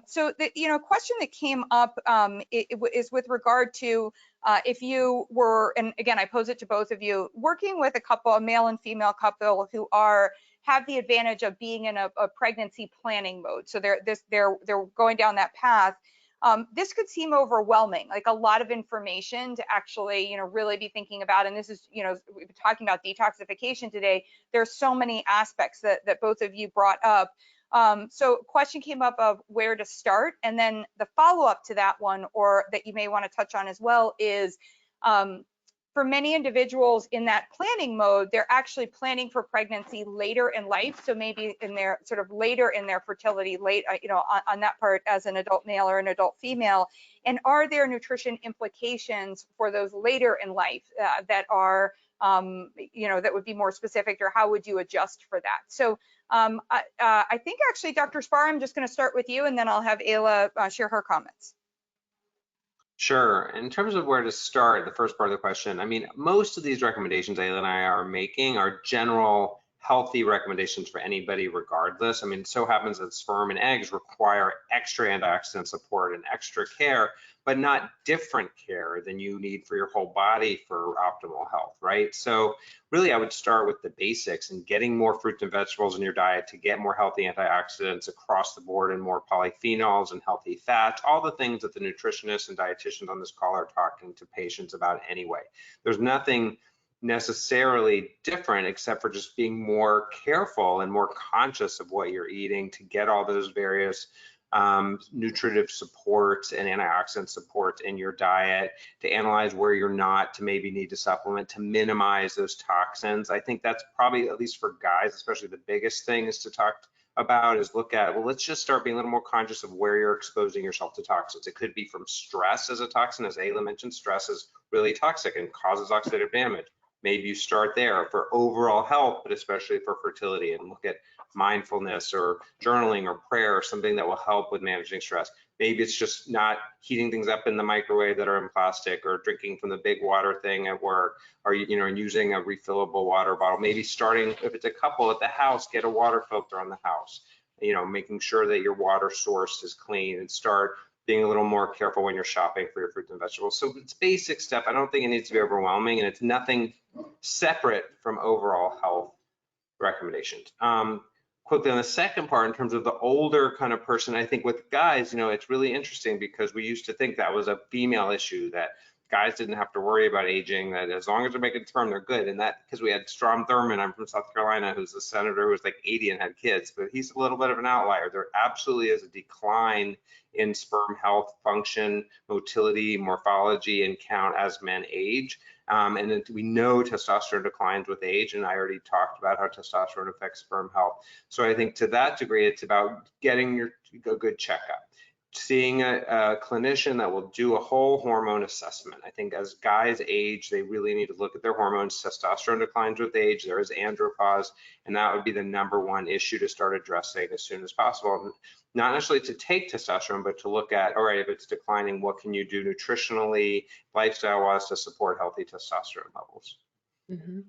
So the question that came up is with regard to if you were, and again I pose it to both of you, working with a male and female couple who have the advantage of being in a pregnancy planning mode. So they're going down that path. This could seem overwhelming, like a lot of information to actually, really be thinking about. And this is, we've been talking about detoxification today. There's so many aspects that both of you brought up. So question came up of where to start. And then the follow-up to that one, or that you may want to touch on as well, is for many individuals in that planning mode, they're actually planning for pregnancy later in life. So maybe in their sort of later in their fertility, on that part as an adult male or an adult female. And are there nutrition implications for those later in life that are, that would be more specific, or how would you adjust for that? So I think actually, Dr. Spar, I'm just going to start with you, and then I'll have Ayla share her comments. Sure. In terms of where to start, the first part of the question, I mean, most of these recommendations Ayla and I are making are general healthy recommendations for anybody regardless. I mean, it so happens that sperm and eggs require extra antioxidant support and extra care, but not different care than you need for your whole body for optimal health, right? So really, I would start with the basics and getting more fruits and vegetables in your diet to get more healthy antioxidants across the board and more polyphenols and healthy fats, all the things that the nutritionists and dietitians on this call are talking to patients about anyway. There's nothing necessarily different except for just being more careful and more conscious of what you're eating to get all those various nutritive supports and antioxidant supports in your diet, to analyze where you're not, to maybe need to supplement to minimize those toxins. I think that's probably, at least for guys, especially the biggest thing is to talk about, is look at, well, let's just start being a little more conscious of where you're exposing yourself to toxins. It could be from stress as a toxin. As Ayla mentioned, stress is really toxic and causes oxidative damage. Maybe you start there for overall health, but especially for fertility, and look at mindfulness or journaling or prayer or something that will help with managing stress. Maybe it's just not heating things up in the microwave that are in plastic, or drinking from the big water thing at work, or using a refillable water bottle. Maybe starting, if it's a couple at the house, get a water filter on the house, making sure that your water source is clean, and start being a little more careful when you're shopping for your fruits and vegetables. So it's basic stuff. I don't think it needs to be overwhelming, and it's nothing separate from overall health recommendations. Quickly on the second part, in terms of the older kind of person, I think with guys, it's really interesting because we used to think that was a female issue, that guys didn't have to worry about aging, that as long as they're making sperm, they're good. And that because we had Strom Thurmond, I'm from South Carolina, who's a senator who was like 80 and had kids, but he's a little bit of an outlier. There absolutely is a decline in sperm health, function, motility, morphology, and count as men age. And we know testosterone declines with age, and I already talked about how testosterone affects sperm health. So I think to that degree, it's about getting a good checkup, seeing a clinician that will do a whole hormone assessment. I think as guys age, they really need to look at their hormones. Testosterone declines with age. There is andropause, and that would be the #1 issue to start addressing as soon as possible. Not necessarily to take testosterone, but to look at, all right, if it's declining, what can you do nutritionally, lifestyle-wise to support healthy testosterone levels? Mm-hmm.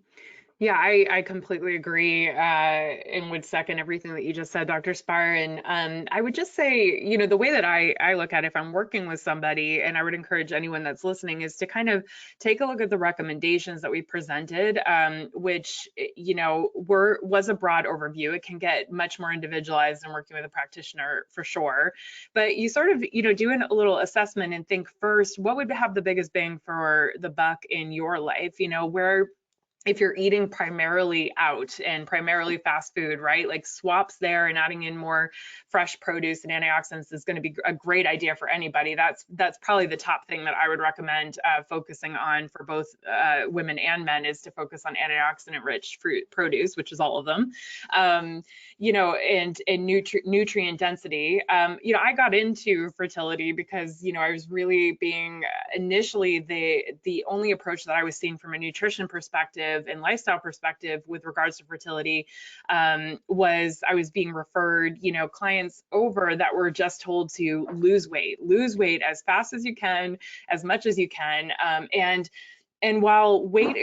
Yeah, I completely agree and would second everything that you just said, Dr. Spar. And I would just say, the way that I look at it, if I'm working with somebody, and I would encourage anyone that's listening, is to kind of take a look at the recommendations that we presented, which, was a broad overview. It can get much more individualized than working with a practitioner for sure. But you sort of, do a little assessment and think first, what would have the biggest bang for the buck in your life? Where if you're eating primarily out and primarily fast food, right? Like swaps there and adding in more fresh produce and antioxidants is going to be a great idea for anybody. That's probably the top thing that I would recommend focusing on for both women and men, is to focus on antioxidant-rich fruit produce, which is all of them, and nutrient density. I got into fertility because I was really being initially the only approach that I was seeing from a nutrition perspective and lifestyle perspective with regards to fertility was I was being referred, clients over that were just told to lose weight as fast as you can, as much as you can. And while weight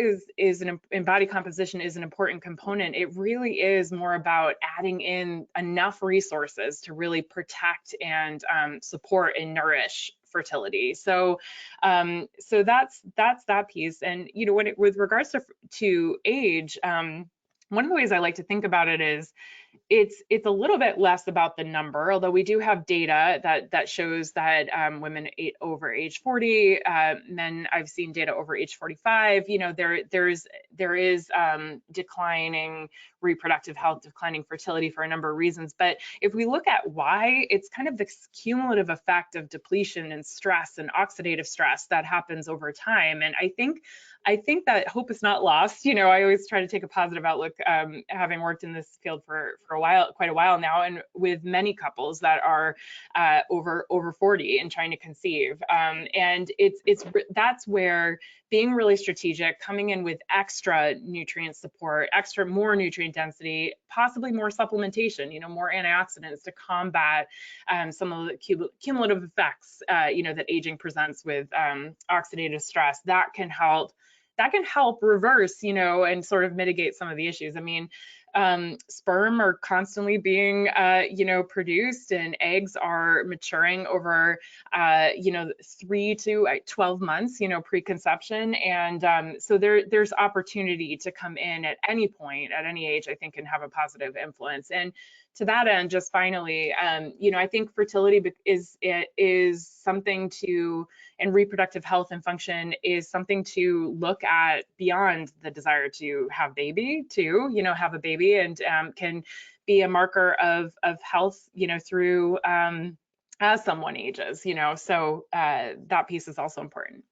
and body composition is an important component, it really is more about adding in enough resources to really protect and support and nourish fertility. So that's that piece. And with regards to age, one of the ways I like to think about it is it's a little bit less about the number, although we do have data that shows that women over age 40, men, I've seen data over age 45, there is declining reproductive health, declining fertility for a number of reasons. But if we look at why, it's kind of this cumulative effect of depletion and stress and oxidative stress that happens over time. And I think that hope is not lost. I always try to take a positive outlook, having worked in this field for quite a while now, and with many couples that are over 40 and trying to conceive. And that's where being really strategic, coming in with extra nutrient support, more nutrient density, possibly more supplementation, more antioxidants to combat some of the cumulative effects, that aging presents with oxidative stress, that can help reverse, and sort of mitigate some of the issues. I mean, sperm are constantly being, produced, and eggs are maturing over, 3 to 12 months, preconception. And so there's opportunity to come in at any point, at any age, I think, can have a positive influence. And to that end, just finally, I think fertility is something to, and reproductive health and function is something to look at beyond the desire to have a baby, and can be a marker of health, through as someone ages, so that piece is also important.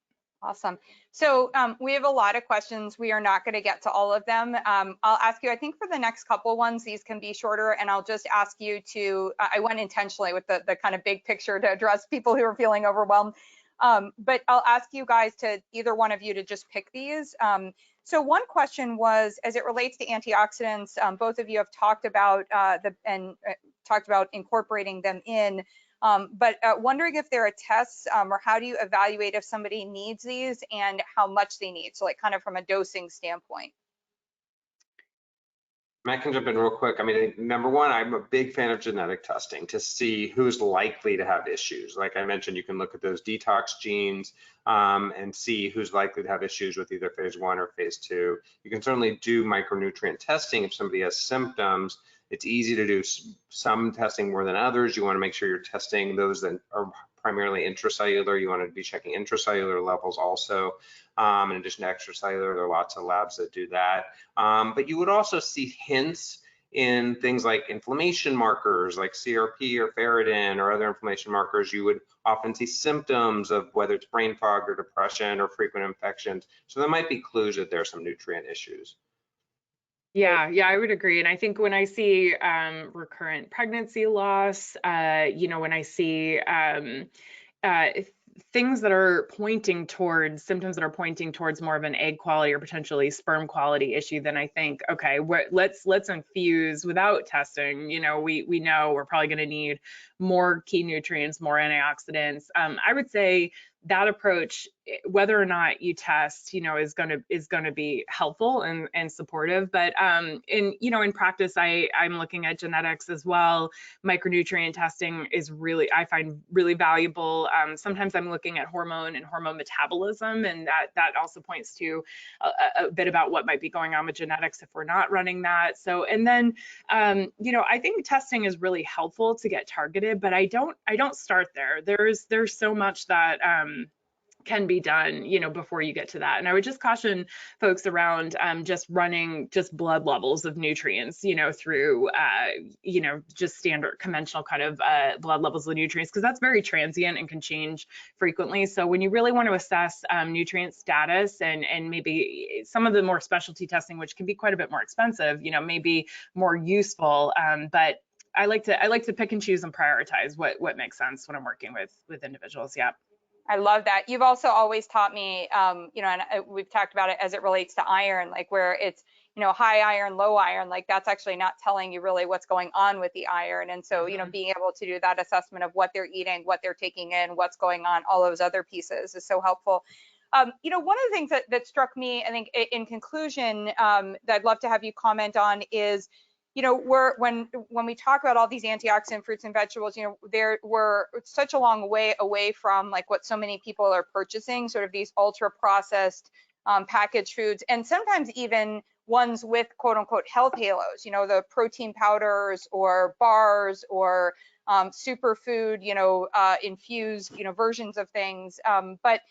Awesome. So we have a lot of questions. We are not going to get to all of them. I'll ask you, I think for the next couple ones, these can be shorter, and I'll just ask you to, I went intentionally with the kind of big picture to address people who are feeling overwhelmed. But I'll ask you guys to, either one of you, to just pick these. So one question was, as it relates to antioxidants, both of you have talked about talked about incorporating them in. But wondering if there are tests or how do you evaluate if somebody needs these and how much they need? So like kind of from a dosing standpoint. I can jump in real quick. I mean, number one, I'm a big fan of genetic testing to see who's likely to have issues. Like I mentioned, you can look at those detox genes and see who's likely to have issues with either phase 1 or phase 2. You can certainly do micronutrient testing if somebody has symptoms. It's easy to do some testing more than others. You want to make sure you're testing those that are primarily intracellular. You want to be checking intracellular levels also. In addition to extracellular, there are lots of labs that do that. But you would also see hints in things like inflammation markers like CRP or ferritin or other inflammation markers. You would often see symptoms of whether it's brain fog or depression or frequent infections. So there might be clues that there are some nutrient issues. Yeah, I would agree. And I think when I see recurrent pregnancy loss, when I see uh, things that are pointing towards symptoms that are pointing towards more of an egg quality or potentially sperm quality issue, then I think, okay, let's infuse without testing. We know we're probably going to need more key nutrients, more antioxidants. I would say that approach, whether or not you test, is going to be helpful and supportive. But in practice, I'm looking at genetics as well. Micronutrient testing is I find really valuable. Sometimes I'm looking at hormone and hormone metabolism, and that also points to a bit about what might be going on with genetics if we're not running that. So, and then I think testing is really helpful to get targeted, but I don't start there. There's so much that can be done, before you get to that. And I would just caution folks around just running just blood levels of nutrients, through, just standard conventional kind of blood levels of nutrients, because that's very transient and can change frequently. So when you really want to assess nutrient status and maybe some of the more specialty testing, which can be quite a bit more expensive, may be more useful. But I like to pick and choose and prioritize what makes sense when I'm working with individuals. Yeah. I love that. You've also always taught me, and we've talked about it as it relates to iron, like where it's, high iron, low iron, like that's actually not telling you really what's going on with the iron. And so, being able to do that assessment of what they're eating, what they're taking in, what's going on, all those other pieces is so helpful. One of the things that struck me, I think, in conclusion, that I'd love to have you comment on is, when we talk about all these antioxidant fruits and vegetables, we're such a long way away from like what so many people are purchasing, sort of these ultra processed packaged foods, and sometimes even ones with quote unquote health halos, the protein powders or bars or superfood, infused, versions of things. But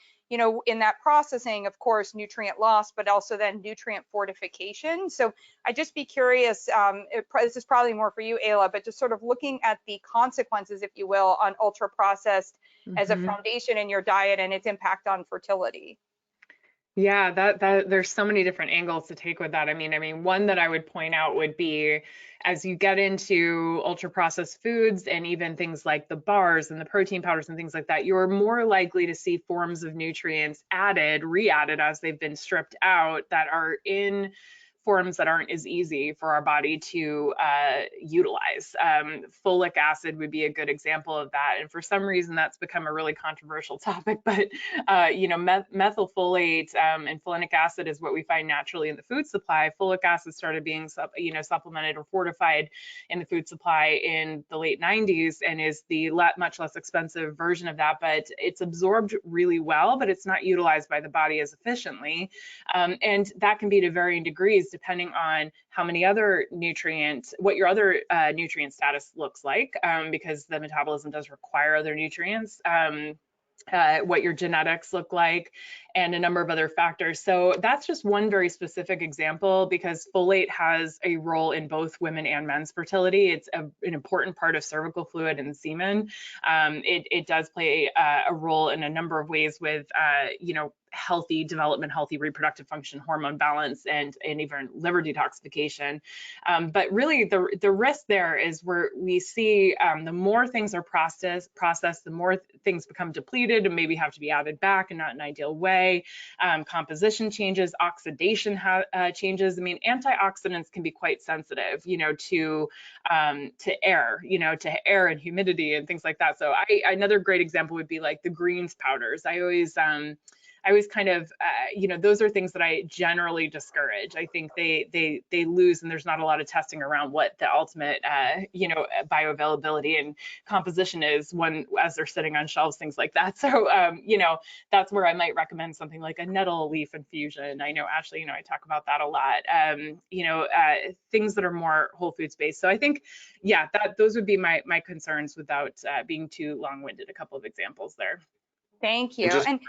in that processing, of course, nutrient loss, but also then nutrient fortification. So I'd just be curious, this is probably more for you, Ayla, but just sort of looking at the consequences, if you will, on ultra processed as a foundation in your diet and its impact on fertility. Yeah, that there's so many different angles to take with that. I mean, one that I would point out would be as you get into ultra processed foods and even things like the bars and the protein powders and things like that, you're more likely to see forms of nutrients re-added as they've been stripped out that are in forms that aren't as easy for our body to utilize. Folic acid would be a good example of that. And for some reason, that's become a really controversial topic, but methylfolate and folinic acid is what we find naturally in the food supply. Folic acid started being supplemented or fortified in the food supply in the late 90s and is the much less expensive version of that, but it's absorbed really well, but it's not utilized by the body as efficiently. And that can be to varying degrees depending on how many other nutrients, what your other nutrient status looks like, because the metabolism does require other nutrients. What your genetics look like, and a number of other factors. So that's just one very specific example because folate has a role in both women and men's fertility. It's an important part of cervical fluid and semen. It does play a role in a number of ways with, healthy development, healthy reproductive function, hormone balance, and even liver detoxification. But really the risk there is where we see the more things are processed, the more things become depleted and maybe have to be added back in not an ideal way. Composition changes, oxidation changes. I mean, antioxidants can be quite sensitive, to air, to air and humidity and things like that. So another great example would be like the greens powders. I always I always kind of, those are things that I generally discourage. I think they lose, and there's not a lot of testing around what the ultimate, bioavailability and composition is when, as they're sitting on shelves, things like that. So, that's where I might recommend something like a nettle leaf infusion. I know, Ashley, I talk about that a lot. Things that are more whole foods based. So I think, yeah, those would be my concerns without being too long-winded. A couple of examples there. Thank you. And just And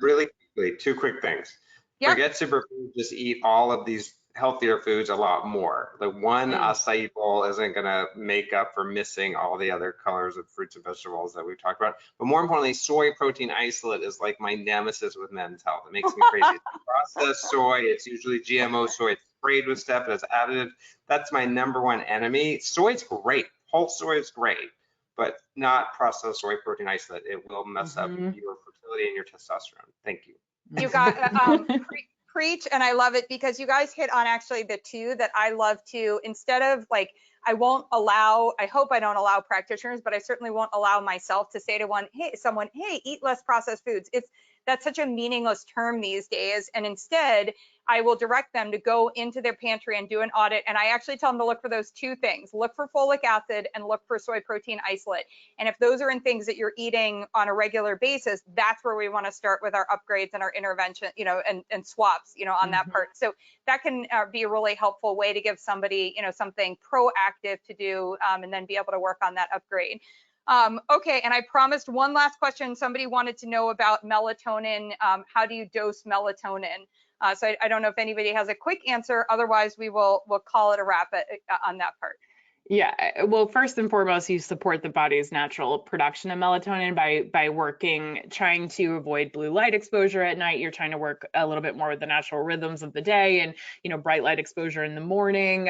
really quickly, two quick things. yeah, Forget superfoods, just eat all of these healthier foods a lot more. The one acai bowl isn't going to make up for missing all the other colors of fruits and vegetables that we've talked about. But more importantly, soy protein isolate is like my nemesis with men's health. It makes me crazy. It's processed soy, it's usually GMO soy, it's sprayed with stuff, it's additive. That's my number one enemy. Soy's great. Whole soy is great, but not processed soy protein isolate. It will mess up your fertility and your testosterone. Thank you. you got preach, and I love it because you guys hit on actually the two that I love to, instead of like, I hope I don't allow practitioners, but I certainly won't allow myself to say to someone, hey, eat less processed foods. That's such a meaningless term these days. And instead, I will direct them to go into their pantry and do an audit. And I actually tell them to look for those two things: look for folic acid and look for soy protein isolate. And if those are in things that you're eating on a regular basis, that's where we want to start with our upgrades and our intervention, and swaps, on that part. So that can be a really helpful way to give somebody, something proactive to do, and then be able to work on that upgrade. Okay, and I promised one last question. Somebody wanted to know about melatonin. How do you dose melatonin? So I don't know if anybody has a quick answer. Otherwise, we'll call it a wrap on that part. Yeah, well, first and foremost, you support the body's natural production of melatonin by trying to avoid blue light exposure at night. You're trying to work a little bit more with the natural rhythms of the day, and bright light exposure in the morning,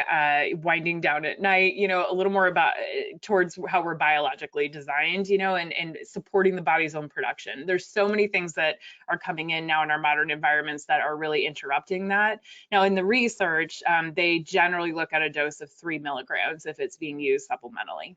winding down at night. A little more about towards how we're biologically designed. And supporting the body's own production. There's so many things that are coming in now in our modern environments that are really interrupting that. Now, in the research, they generally look at a dose of 3 milligrams if it's being used supplementally.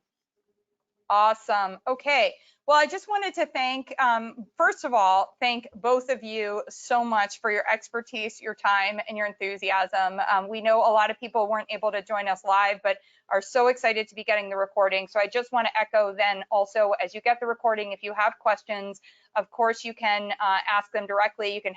Awesome. Okay. Well, I just wanted to first of all, thank both of you so much for your expertise, your time, and your enthusiasm. We know a lot of people weren't able to join us live, but are so excited to be getting the recording. So I just want to echo then also, as you get the recording, if you have questions, of course, you can ask them directly. You can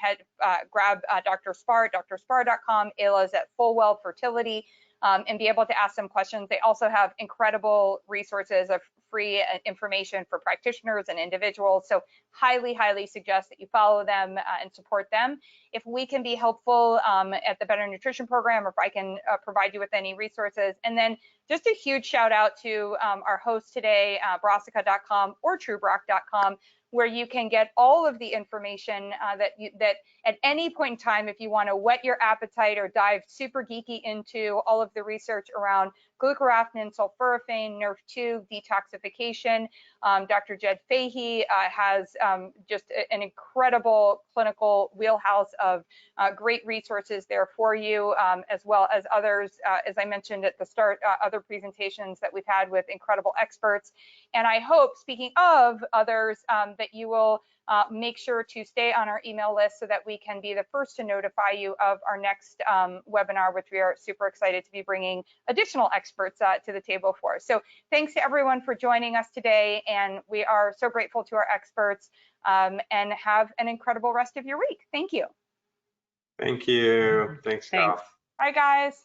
grab Dr. Spar at drspar.com. Ayla's at Fullwell Fertility. And be able to ask them questions. They also have incredible resources of free information for practitioners and individuals. So highly, highly suggest that you follow them and support them. If we can be helpful at the Better Nutrition Program, or if I can provide you with any resources. And then just a huge shout out to our host today, Brassica.com or TrueBrock.com, where you can get all of the information that at any point in time, if you want to whet your appetite or dive super geeky into all of the research around glucoraphanin, sulforaphane, NRF2, detoxification. Dr. Jed Fahey has just an incredible clinical wheelhouse of great resources there for you, as well as others, as I mentioned at the start, other presentations that we've had with incredible experts. And I hope, speaking of others, that you will make sure to stay on our email list so that we can be the first to notify you of our next webinar, which we are super excited to be bringing additional experts to the table for. So thanks to everyone for joining us today, and we are so grateful to our experts, and have an incredible rest of your week. Thank you. Thank you. Thanks, Cal. Bye, guys.